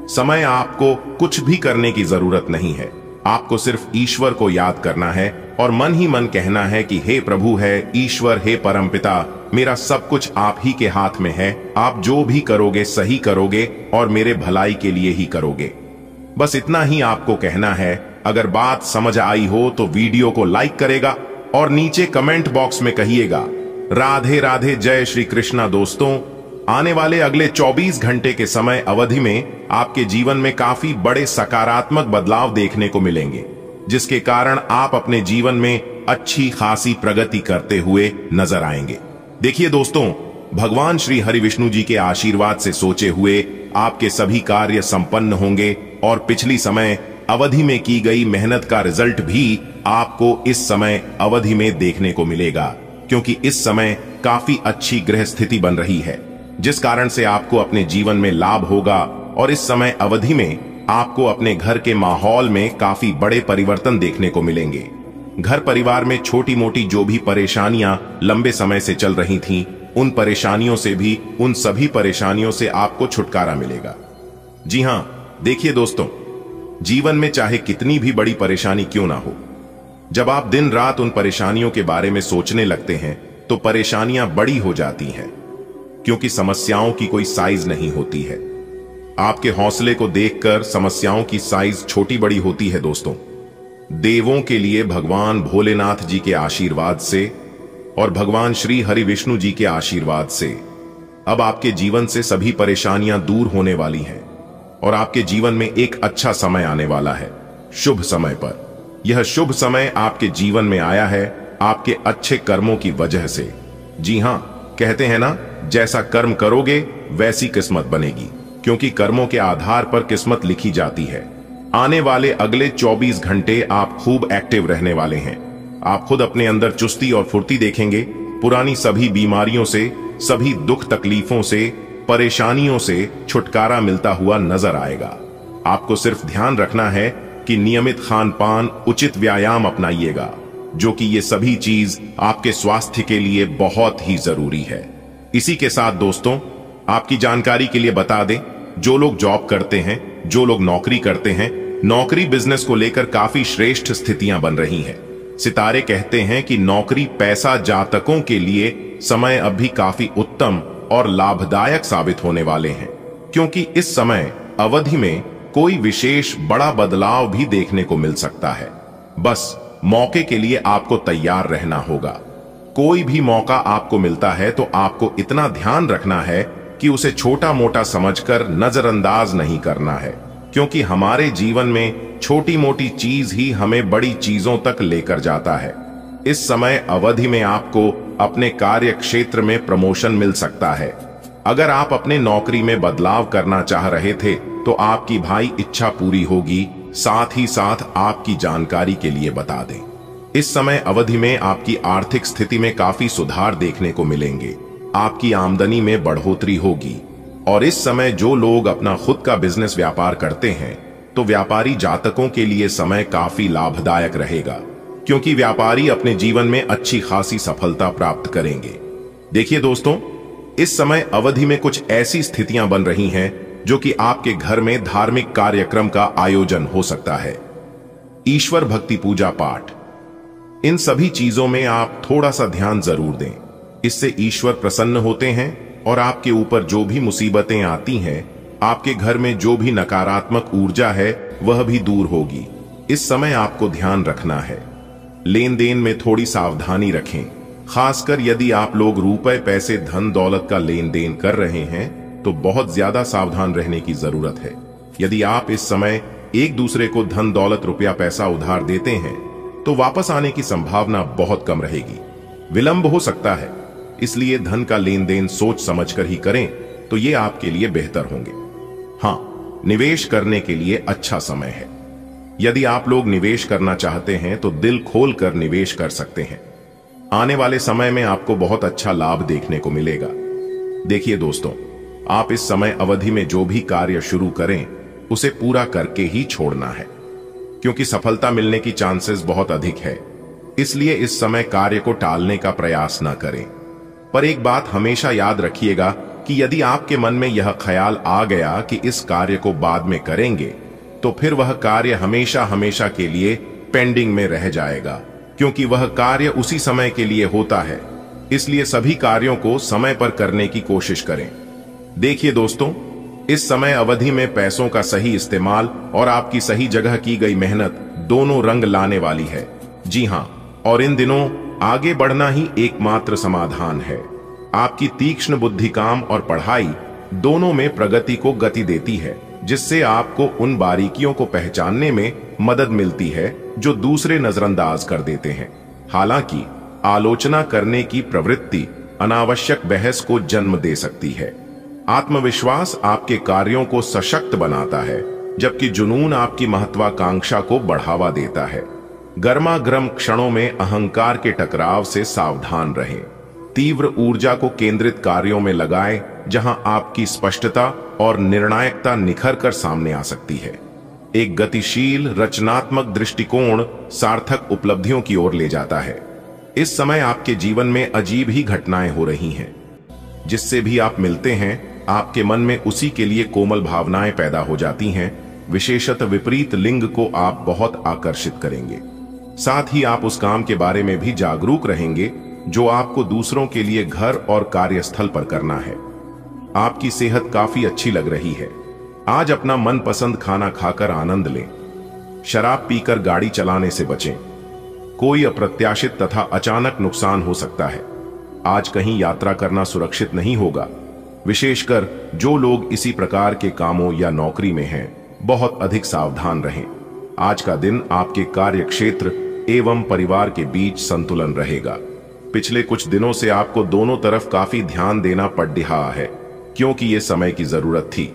समय आपको कुछ भी करने की जरूरत नहीं है, आपको सिर्फ ईश्वर को याद करना है और मन ही मन कहना है कि हे प्रभु, है ईश्वर, हे परमपिता, मेरा सब कुछ आप ही के हाथ में है। आप जो भी करोगे सही करोगे और मेरे भलाई के लिए ही करोगे। बस इतना ही आपको कहना है। अगर बात समझ आई हो तो वीडियो को लाइक करेगा और नीचे कमेंट बॉक्स में कहिएगा राधे राधे, जय श्री कृष्णा। दोस्तों, आने वाले अगले 24 घंटे के समय अवधि में आपके जीवन में काफी बड़े सकारात्मक बदलाव देखने को मिलेंगे, जिसके कारण आप अपने जीवन में अच्छी खासी प्रगति करते हुए नजर आएंगे। देखिए दोस्तों, भगवान श्री हरि विष्णु जी के आशीर्वाद से सोचे हुए आपके सभी कार्य संपन्न होंगे और पिछली समय अवधि में की गई मेहनत का रिजल्ट भी आपको इस समय अवधि में देखने को मिलेगा, क्योंकि इस समय काफी अच्छी ग्रह स्थिति बन रही है, जिस कारण से आपको अपने जीवन में लाभ होगा। और इस समय अवधि में आपको अपने घर के माहौल में काफी बड़े परिवर्तन देखने को मिलेंगे। घर परिवार में छोटी मोटी जो भी परेशानियां लंबे समय से चल रही थीं, उन परेशानियों से भी, उन सभी परेशानियों से आपको छुटकारा मिलेगा। जी हां, देखिए दोस्तों, जीवन में चाहे कितनी भी बड़ी परेशानी क्यों ना हो, जब आप दिन रात उन परेशानियों के बारे में सोचने लगते हैं तो परेशानियां बड़ी हो जाती हैं, क्योंकि समस्याओं की कोई साइज नहीं होती है। आपके हौसले को देखकर समस्याओं की साइज छोटी बड़ी होती है। दोस्तों, देवों के लिए भगवान भोलेनाथ जी के आशीर्वाद से और भगवान श्री हरि विष्णु जी के आशीर्वाद से अब आपके जीवन से सभी परेशानियां दूर होने वाली हैं और आपके जीवन में एक अच्छा समय आने वाला है, शुभ समय पर। यह शुभ समय आपके जीवन में आया है आपके अच्छे कर्मों की वजह से। जी हां, कहते हैं ना, जैसा कर्म करोगे वैसी किस्मत बनेगी, क्योंकि कर्मों के आधार पर किस्मत लिखी जाती है। आने वाले अगले 24 घंटे आप खूब एक्टिव रहने वाले हैं। आप खुद अपने अंदर चुस्ती और फुर्ती देखेंगे। पुरानी सभी बीमारियों से, सभी दुख तकलीफों से, परेशानियों से छुटकारा मिलता हुआ नजर आएगा। आपको सिर्फ ध्यान रखना है कि नियमित खान पान, उचित व्यायाम अपनाइएगा, जो कि ये सभी चीज आपके स्वास्थ्य के लिए बहुत ही जरूरी है। इसी के साथ दोस्तों, आपकी जानकारी के लिए बता दें, जो लोग जॉब करते हैं, जो लोग नौकरी करते हैं, नौकरी बिजनेस को लेकर काफी श्रेष्ठ स्थितियां बन रही हैं। सितारे कहते हैं कि नौकरी पैसा जातकों के लिए समय अब भी काफी उत्तम और लाभदायक साबित होने वाले हैं, क्योंकि इस समय अवधि में कोई विशेष बड़ा बदलाव भी देखने को मिल सकता है। बस मौके के लिए आपको तैयार रहना होगा। कोई भी मौका आपको मिलता है तो आपको इतना ध्यान रखना है कि उसे छोटा मोटा समझकर नजरअंदाज नहीं करना है, क्योंकि हमारे जीवन में छोटी मोटी चीज ही हमें बड़ी चीजों तक लेकर जाता है। इस समय अवधि में आपको अपने कार्य क्षेत्र में प्रमोशन मिल सकता है। अगर आप अपने नौकरी में बदलाव करना चाह रहे थे तो आपकी भाई इच्छा पूरी होगी। साथ ही साथ आपकी जानकारी के लिए बता दें, इस समय अवधि में आपकी आर्थिक स्थिति में काफी सुधार देखने को मिलेंगे। आपकी आमदनी में बढ़ोतरी होगी। और इस समय जो लोग अपना खुद का बिजनेस व्यापार करते हैं तो व्यापारी जातकों के लिए समय काफी लाभदायक रहेगा, क्योंकि व्यापारी अपने जीवन में अच्छी खासी सफलता प्राप्त करेंगे। देखिए दोस्तों, इस समय अवधि में कुछ ऐसी स्थितियां बन रही हैं जो कि आपके घर में धार्मिक कार्यक्रम का आयोजन हो सकता है। ईश्वर भक्ति, पूजा पाठ, इन सभी चीजों में आप थोड़ा सा ध्यान जरूर दें। इससे ईश्वर प्रसन्न होते हैं और आपके ऊपर जो भी मुसीबतें आती हैं आपके घर में जो भी नकारात्मक ऊर्जा है वह भी दूर होगी। इस समय आपको ध्यान रखना है, लेन देन में थोड़ी सावधानी रखें। खासकर यदि आप लोग रुपए, पैसे, धन दौलत का लेन देन कर रहे हैं तो बहुत ज्यादा सावधान रहने की जरूरत है। यदि आप इस समय एक दूसरे को धन दौलत, रुपया, पैसा उधार देते हैं तो वापस आने की संभावना बहुत कम रहेगी। विलंब हो सकता है, इसलिए धन का लेन देन सोच समझकर ही करें तो ये आपके लिए बेहतर होंगे। हाँ, निवेश करने के लिए अच्छा समय है। यदि आप लोग निवेश करना चाहते हैं तो दिल खोल कर निवेश कर सकते हैं। आने वाले समय में आपको बहुत अच्छा लाभ देखने को मिलेगा। देखिए दोस्तों, आप इस समय अवधि में जो भी कार्य शुरू करें उसे पूरा करके ही छोड़ना है, क्योंकि सफलता मिलने की चांसेस बहुत अधिक है। इसलिए इस समय कार्य को टालने का प्रयास न करें। पर एक बात हमेशा याद रखिएगा कि यदि आपके मन में यह ख्याल आ गया कि इस कार्य को बाद में करेंगे तो फिर वह कार्य हमेशा हमेशा के लिए पेंडिंग में रह जाएगा, क्योंकि वह कार्य उसी समय के लिए होता है। इसलिए सभी कार्यों को समय पर करने की कोशिश करें। देखिए दोस्तों, इस समय अवधि में पैसों का सही इस्तेमाल और आपकी सही जगह की गई मेहनत दोनों रंग लाने वाली है। जी हां, और इन दिनों आगे बढ़ना ही एकमात्र समाधान है। आपकी तीक्ष्ण बुद्धि, काम और पढ़ाई दोनों में प्रगति को गति देती है, जिससे आपको उन बारीकियों को पहचानने में मदद मिलती है जो दूसरे नजरअंदाज कर देते हैं। हालांकि आलोचना करने की प्रवृत्ति अनावश्यक बहस को जन्म दे सकती है। आत्मविश्वास आपके कार्यों को सशक्त बनाता है, जबकि जुनून आपकी महत्वाकांक्षा को बढ़ावा देता है। गर्मागर्म क्षणों में अहंकार के टकराव से सावधान रहें। तीव्र ऊर्जा को केंद्रित कार्यों में लगाएं, जहां आपकी स्पष्टता और निर्णायकता निखर कर सामने आ सकती है। एक गतिशील, रचनात्मक दृष्टिकोण सार्थक उपलब्धियों की ओर ले जाता है। इस समय आपके जीवन में अजीब ही घटनाएं हो रही हैं। जिससे भी आप मिलते हैं, आपके मन में उसी के लिए कोमल भावनाएं पैदा हो जाती हैं। विशेषतः विपरीत लिंग को आप बहुत आकर्षित करेंगे। साथ ही आप उस काम के बारे में भी जागरूक रहेंगे जो आपको दूसरों के लिए घर और कार्यस्थल पर करना है। आपकी सेहत काफी अच्छी लग रही है। आज अपना मनपसंद खाना खाकर आनंद लें। शराब पीकर गाड़ी चलाने से बचें। कोई अप्रत्याशित तथा अचानक नुकसान हो सकता है। आज कहीं यात्रा करना सुरक्षित नहीं होगा। विशेषकर जो लोग इसी प्रकार के कामों या नौकरी में हैं, बहुत अधिक सावधान रहें। आज का दिन आपके कार्य क्षेत्र एवं परिवार के बीच संतुलन रहेगा। पिछले कुछ दिनों से आपको दोनों तरफ काफी ध्यान देना पड़ रहा है, क्योंकि ये समय की जरूरत थी।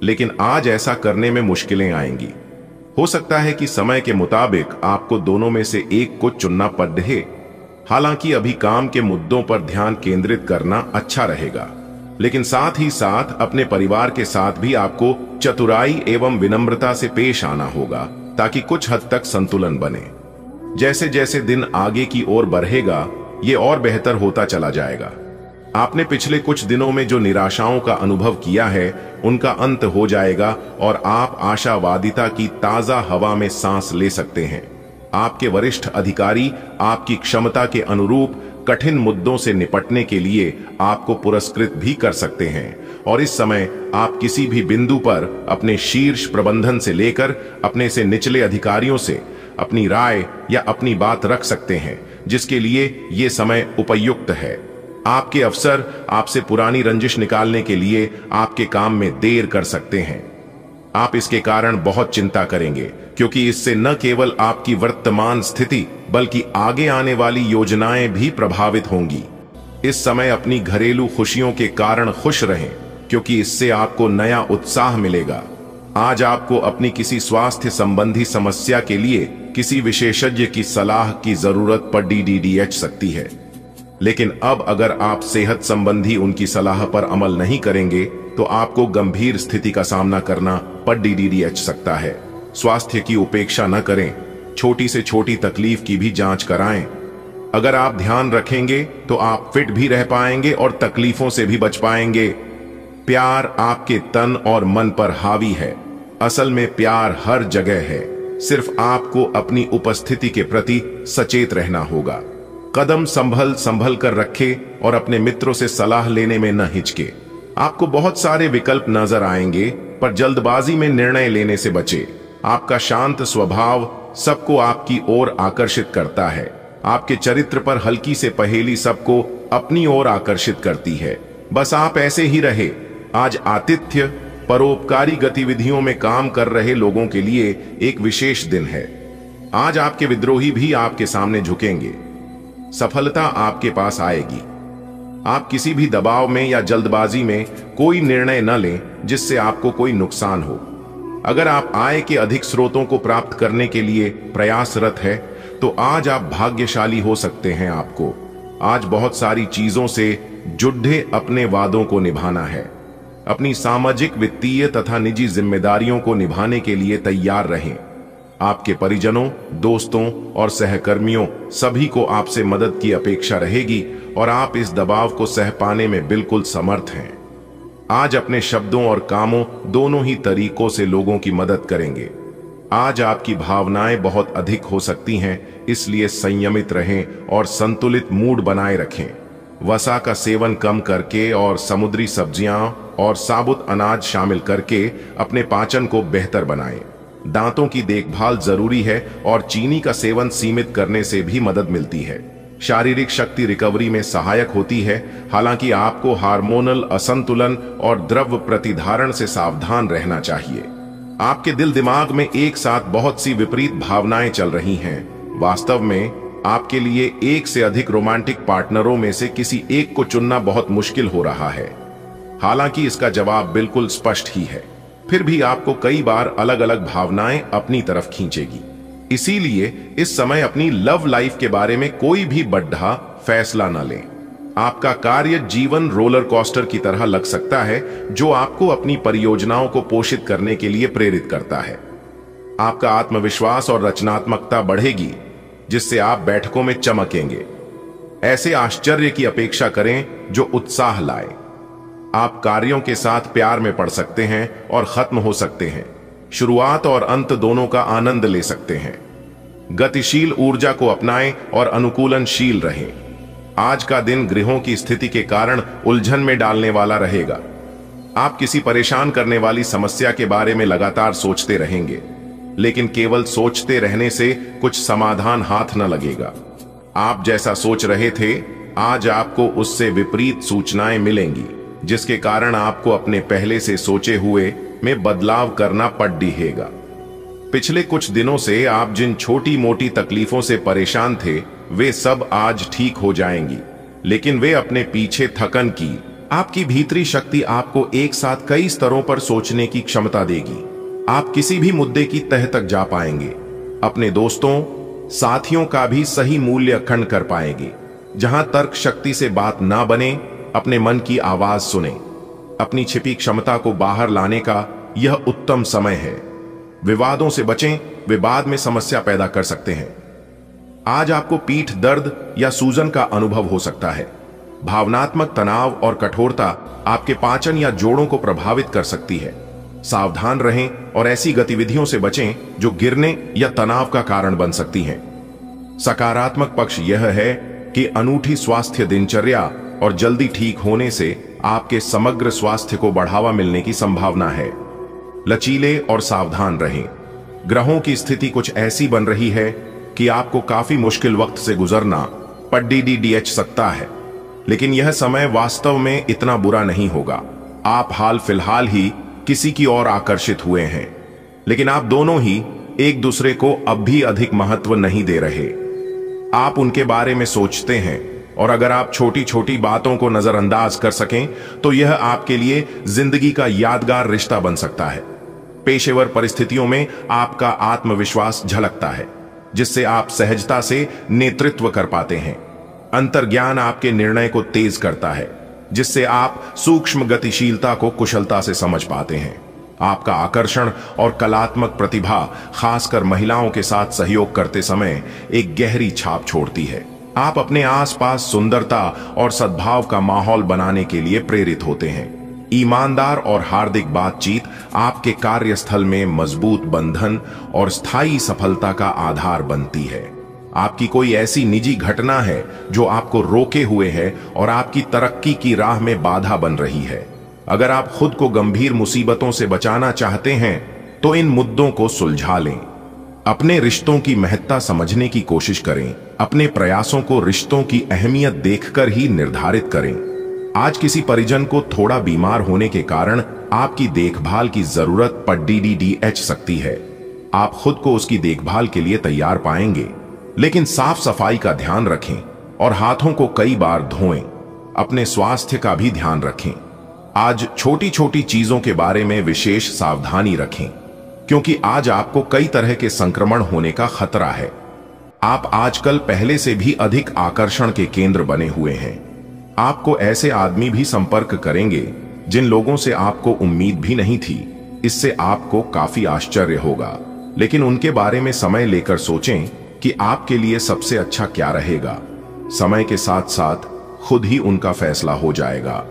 लेकिन आज ऐसा करने में मुश्किलें आएंगी। हो सकता है कि समय के मुताबिक आपको दोनों में से एक को चुनना पड़ रहे। हालांकि अभी काम के मुद्दों पर ध्यान केंद्रित करना अच्छा रहेगा, लेकिन साथ ही साथ अपने परिवार के साथ भी आपको चतुराई एवं विनम्रता से पेश आना होगा, ताकि कुछ हद तक संतुलन बने। जैसे जैसे दिन आगे की ओर बढ़ेगा, ये और बेहतर होता चला जाएगा। आपने पिछले कुछ दिनों में जो निराशाओं का अनुभव किया है, उनका अंत हो जाएगा और आप आशावादिता की ताजा हवा में सांस ले सकते हैं। आपके वरिष्ठ अधिकारी आपकी क्षमता के अनुरूप कठिन मुद्दों से निपटने के लिए आपको पुरस्कृत भी कर सकते हैं। और इस समय आप किसी भी बिंदु पर अपने शीर्ष प्रबंधन से लेकर अपने से निचले अधिकारियों से अपनी राय या अपनी बात रख सकते हैं, जिसके लिए ये समय उपयुक्त है। आपके अफसर आपसे पुरानी रंजिश निकालने के लिए आपके काम में देर कर सकते हैं। आप इसके कारण बहुत चिंता करेंगे, क्योंकि इससे न केवल आपकी वर्तमान स्थिति बल्कि आगे आने वाली योजनाएं भी प्रभावित होंगी। इस समय अपनी घरेलू खुशियों के कारण खुश रहें, क्योंकि इससे आपको नया उत्साह मिलेगा। आज आपको अपनी किसी स्वास्थ्य संबंधी समस्या के लिए किसी विशेषज्ञ की सलाह की जरूरत पड़ सकती है। लेकिन अब अगर आप सेहत संबंधी उनकी सलाह पर अमल नहीं करेंगे तो आपको गंभीर स्थिति का सामना करना पड़ सकता है। स्वास्थ्य की उपेक्षा न करें, छोटी से छोटी तकलीफ की भी जांच कराएं। अगर आप ध्यान रखेंगे तो आप फिट भी रह पाएंगे और तकलीफों से भी बच पाएंगे। प्यार आपके तन और मन पर हावी है। असल में प्यार हर जगह है, सिर्फ आपको अपनी उपस्थिति के प्रति सचेत रहना होगा। कदम संभल कर रखे और अपने मित्रों से सलाह लेने में न हिचके। आपको बहुत सारे विकल्प नजर आएंगे, पर जल्दबाजी में निर्णय लेने से बचे। आपका शांत स्वभाव सबको आपकी ओर आकर्षित करता है। आपके चरित्र पर हल्की से पहेली सबको अपनी ओर आकर्षित करती है। बस आप ऐसे ही रहे। आज आतिथ्य, परोपकारी गतिविधियों में काम कर रहे लोगों के लिए एक विशेष दिन है। आज आपके विद्रोही भी आपके सामने झुकेंगे। सफलता आपके पास आएगी। आप किसी भी दबाव में या जल्दबाजी में कोई निर्णय न लें जिससे आपको कोई नुकसान हो। अगर आप आय के अधिक स्रोतों को प्राप्त करने के लिए प्रयासरत है तो आज आप भाग्यशाली हो सकते हैं। आपको आज बहुत सारी चीजों से जुड़े अपने वादों को निभाना है। अपनी सामाजिक, वित्तीय तथा निजी जिम्मेदारियों को निभाने के लिए तैयार रहें। आपके परिजनों, दोस्तों और सहकर्मियों सभी को आपसे मदद की अपेक्षा रहेगी और आप इस दबाव को सह पाने में बिल्कुल समर्थ हैं। आज अपने शब्दों और कामों दोनों ही तरीकों से लोगों की मदद करेंगे। आज आपकी भावनाएं बहुत अधिक हो सकती हैं, इसलिए संयमित रहें और संतुलित मूड बनाए रखें। वसा का सेवन कम करके और समुद्री सब्जियां और साबुत अनाज शामिल करके अपने पाचन को बेहतर बनाएं। दांतों की देखभाल जरूरी है और चीनी का सेवन सीमित करने से भी मदद मिलती है। शारीरिक शक्ति रिकवरी में सहायक होती है। हालांकि आपको हार्मोनल असंतुलन और द्रव्य प्रतिधारण से सावधान रहना चाहिए। आपके दिल दिमाग में एक साथ बहुत सी विपरीत भावनाएं चल रही हैं। वास्तव में आपके लिए एक से अधिक रोमांटिक पार्टनरों में से किसी एक को चुनना बहुत मुश्किल हो रहा है। हालांकि इसका जवाब बिल्कुल स्पष्ट ही है, फिर भी आपको कई बार अलग अलग भावनाएं अपनी तरफ खींचेगी। इसीलिए इस समय अपनी लव लाइफ के बारे में कोई भी बड़ा फैसला न लें। आपका कार्य जीवन रोलर कोस्टर की तरह लग सकता है, जो आपको अपनी परियोजनाओं को पोषित करने के लिए प्रेरित करता है। आपका आत्मविश्वास और रचनात्मकता बढ़ेगी, जिससे आप बैठकों में चमकेंगे। ऐसे आश्चर्य की अपेक्षा करें जो उत्साह लाए। आप कार्यों के साथ प्यार में पड़ सकते हैं और खत्म हो सकते हैं। शुरुआत और अंत दोनों का आनंद ले सकते हैं। गतिशील ऊर्जा को अपनाएं और अनुकूलनशील रहें। आज का दिन ग्रहों की स्थिति के कारण उलझन में डालने वाला रहेगा। आप किसी परेशान करने वाली समस्या के बारे में लगातार सोचते रहेंगे, लेकिन केवल सोचते रहने से कुछ समाधान हाथ न लगेगा। आप जैसा सोच रहे थे, आज आपको उससे विपरीत सूचनाएं मिलेंगी, जिसके कारण आपको अपने पहले से सोचे हुए में बदलाव करना पड़ दिहेगा। पिछले कुछ दिनों से आप जिन छोटी मोटी तकलीफों से परेशान थे, वे सब आज ठीक हो जाएंगी, लेकिन वे अपने पीछे थकन की। आपकी भीतरी शक्ति आपको एक साथ कई स्तरों पर सोचने की क्षमता देगी। आप किसी भी मुद्दे की तह तक जा पाएंगे। अपने दोस्तों, साथियों का भी सही मूल्य खंड कर पाएंगे। जहां तर्क शक्ति से ना ना बने, अपने मन की आवाज सुने। अपनी छिपी क्षमता को बाहर लाने का यह उत्तम समय है। विवादों से बचें, वे बाद में समस्या पैदा कर सकते हैं। आज आपको पीठ दर्द या सूजन का अनुभव हो सकता है। भावनात्मक तनाव और कठोरता आपके पाचन या जोड़ों को प्रभावित कर सकती है। सावधान रहें और ऐसी गतिविधियों से बचें जो गिरने या तनाव का कारण बन सकती हैं। सकारात्मक पक्ष यह है कि अनूठी स्वास्थ्य दिनचर्या और जल्दी ठीक होने से आपके समग्र स्वास्थ्य को बढ़ावा मिलने की संभावना है। लचीले और सावधान रहें। ग्रहों की स्थिति कुछ ऐसी बन रही है कि आपको काफी मुश्किल वक्त से गुजरना पड़ सकता है, लेकिन यह समय वास्तव में इतना बुरा नहीं होगा। आप हाल फिलहाल ही किसी की ओर आकर्षित हुए हैं, लेकिन आप दोनों ही एक दूसरे को अब भी अधिक महत्व नहीं दे रहे। आप उनके बारे में सोचते हैं, और अगर आप छोटी छोटी बातों को नजरअंदाज कर सकें तो यह आपके लिए जिंदगी का यादगार रिश्ता बन सकता है। पेशेवर परिस्थितियों में आपका आत्मविश्वास झलकता है, जिससे आप सहजता से नेतृत्व कर पाते हैं। अंतर्ज्ञान आपके निर्णय को तेज करता है, जिससे आप सूक्ष्म गतिशीलता को कुशलता से समझ पाते हैं। आपका आकर्षण और कलात्मक प्रतिभा, खासकर महिलाओं के साथ सहयोग करते समय, एक गहरी छाप छोड़ती है। आप अपने आसपास सुंदरता और सद्भाव का माहौल बनाने के लिए प्रेरित होते हैं। ईमानदार और हार्दिक बातचीत आपके कार्यस्थल में मजबूत बंधन और स्थायी सफलता का आधार बनती है। आपकी कोई ऐसी निजी घटना है जो आपको रोके हुए है और आपकी तरक्की की राह में बाधा बन रही है। अगर आप खुद को गंभीर मुसीबतों से बचाना चाहते हैं तो इन मुद्दों को सुलझा लें। अपने रिश्तों की महत्ता समझने की कोशिश करें। अपने प्रयासों को रिश्तों की अहमियत देखकर ही निर्धारित करें। आज किसी परिजन को थोड़ा बीमार होने के कारण आपकी देखभाल की जरूरत पड़ सकती है। आप खुद को उसकी देखभाल के लिए तैयार पाएंगे, लेकिन साफ सफाई का ध्यान रखें और हाथों को कई बार धोएं। अपने स्वास्थ्य का भी ध्यान रखें। आज छोटी छोटी चीजों के बारे में विशेष सावधानी रखें, क्योंकि आज आपको कई तरह के संक्रमण होने का खतरा है। आप आजकल पहले से भी अधिक आकर्षण के केंद्र बने हुए हैं। आपको ऐसे आदमी भी संपर्क करेंगे जिन लोगों से आपको उम्मीद भी नहीं थी। इससे आपको काफी आश्चर्य होगा, लेकिन उनके बारे में समय लेकर सोचें कि आपके लिए सबसे अच्छा क्या रहेगा। समय के साथ साथ खुद ही उनका फैसला हो जाएगा।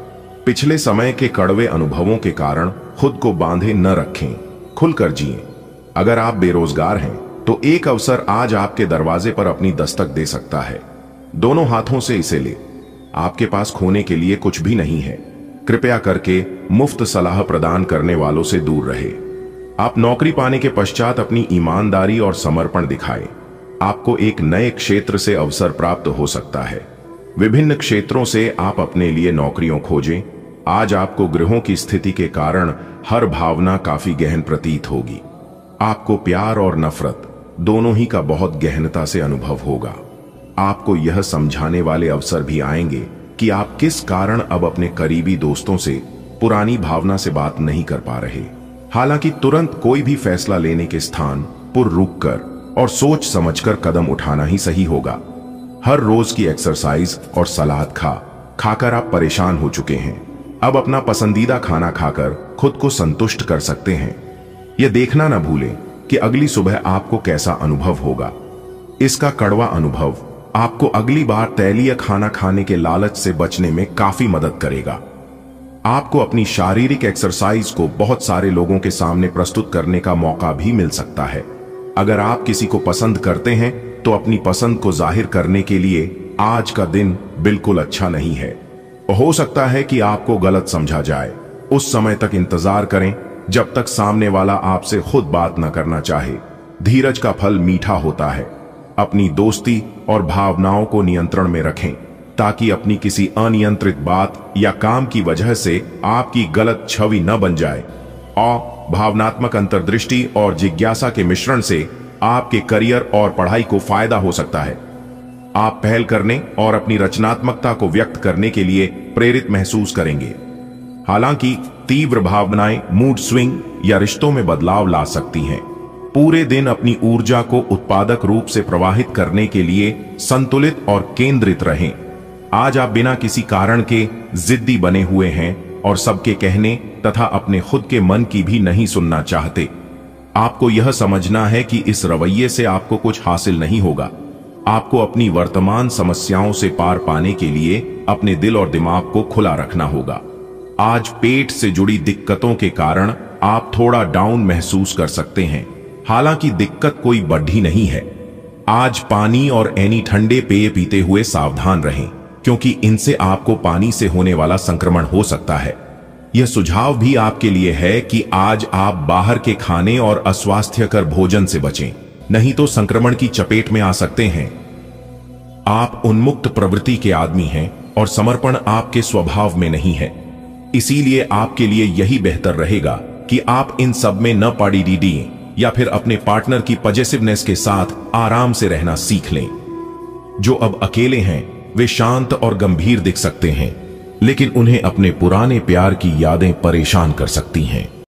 पिछले समय के कड़वे अनुभवों के कारण खुद को बांधे न रखें, खुलकर जिएं। अगर आप बेरोजगार हैं तो एक अवसर आज आपके दरवाजे पर अपनी दस्तक दे सकता है। दोनों हाथों से इसे ले। आपके पास खोने के लिए कुछ भी नहीं है। कृपया करके मुफ्त सलाह प्रदान करने वालों से दूर रहे। आप नौकरी पाने के पश्चात अपनी ईमानदारी और समर्पण दिखाएं। आपको एक नए क्षेत्र से अवसर प्राप्त हो सकता है। विभिन्न क्षेत्रों से आप अपने लिए नौकरियों खोजें। आज आपको ग्रहों की स्थिति के कारण हर भावना काफी गहन प्रतीत होगी। आपको प्यार और नफरत दोनों ही का बहुत गहनता से अनुभव होगा। आपको यह समझाने वाले अवसर भी आएंगे कि आप किस कारण अब अपने करीबी दोस्तों से पुरानी भावना से बात नहीं कर पा रहे। हालांकि तुरंत कोई भी फैसला लेने के स्थान पर रुककर और सोच समझकर कदम उठाना ही सही होगा। हर रोज की एक्सरसाइज और सलाद खाकर आप परेशान हो चुके हैं। अब अपना पसंदीदा खाना खाकर खुद को संतुष्ट कर सकते हैं। यह देखना न भूलें कि अगली सुबह आपको कैसा अनुभव होगा। इसका कड़वा अनुभव आपको अगली बार तैलीय खाना खाने के लालच से बचने में काफी मदद करेगा। आपको अपनी शारीरिक एक्सरसाइज को बहुत सारे लोगों के सामने प्रस्तुत करने का मौका भी मिल सकता है। अगर आप किसी को पसंद करते हैं तो अपनी पसंद को जाहिर करने के लिए आज का दिन बिल्कुल अच्छा नहीं है। हो सकता है कि आपको गलत समझा जाए। उस समय तक इंतजार करें जब तक सामने वाला आपसे खुद बात न करना चाहे। धीरज का फल मीठा होता है। अपनी दोस्ती और भावनाओं को नियंत्रण में रखें, ताकि अपनी किसी अनियंत्रित बात या काम की वजह से आपकी गलत छवि न बन जाए। और भावनात्मक अंतर्दृष्टि और जिज्ञासा के मिश्रण से आपके करियर और पढ़ाई को फायदा हो सकता है। आप पहल करने और अपनी रचनात्मकता को व्यक्त करने के लिए प्रेरित महसूस करेंगे। हालांकि तीव्र भावनाएं मूड स्विंग या रिश्तों में बदलाव ला सकती हैं। पूरे दिन अपनी ऊर्जा को उत्पादक रूप से प्रवाहित करने के लिए संतुलित और केंद्रित रहें। आज आप बिना किसी कारण के जिद्दी बने हुए हैं और सबके कहने तथा अपने खुद के मन की भी नहीं सुनना चाहते। आपको यह समझना है कि इस रवैये से आपको कुछ हासिल नहीं होगा। आपको अपनी वर्तमान समस्याओं से पार पाने के लिए अपने दिल और दिमाग को खुला रखना होगा। आज पेट से जुड़ी दिक्कतों के कारण आप थोड़ा डाउन महसूस कर सकते हैं। हालांकि दिक्कत कोई बड़ी नहीं है। आज पानी और एनी ठंडे पेय पीते हुए सावधान रहें, क्योंकि इनसे आपको पानी से होने वाला संक्रमण हो सकता है। यह सुझाव भी आपके लिए है कि आज आप बाहर के खाने और अस्वास्थ्यकर भोजन से बचें, नहीं तो संक्रमण की चपेट में आ सकते हैं। आप उन्मुक्त प्रवृत्ति के आदमी हैं और समर्पण आपके स्वभाव में नहीं है। इसीलिए आपके लिए यही बेहतर रहेगा कि आप इन सब में न पड़ी या फिर अपने पार्टनर की पॉजिटिवनेस के साथ आराम से रहना सीख लें। जो अब अकेले हैं वे शांत और गंभीर दिख सकते हैं, लेकिन उन्हें अपने पुराने प्यार की यादें परेशान कर सकती हैं।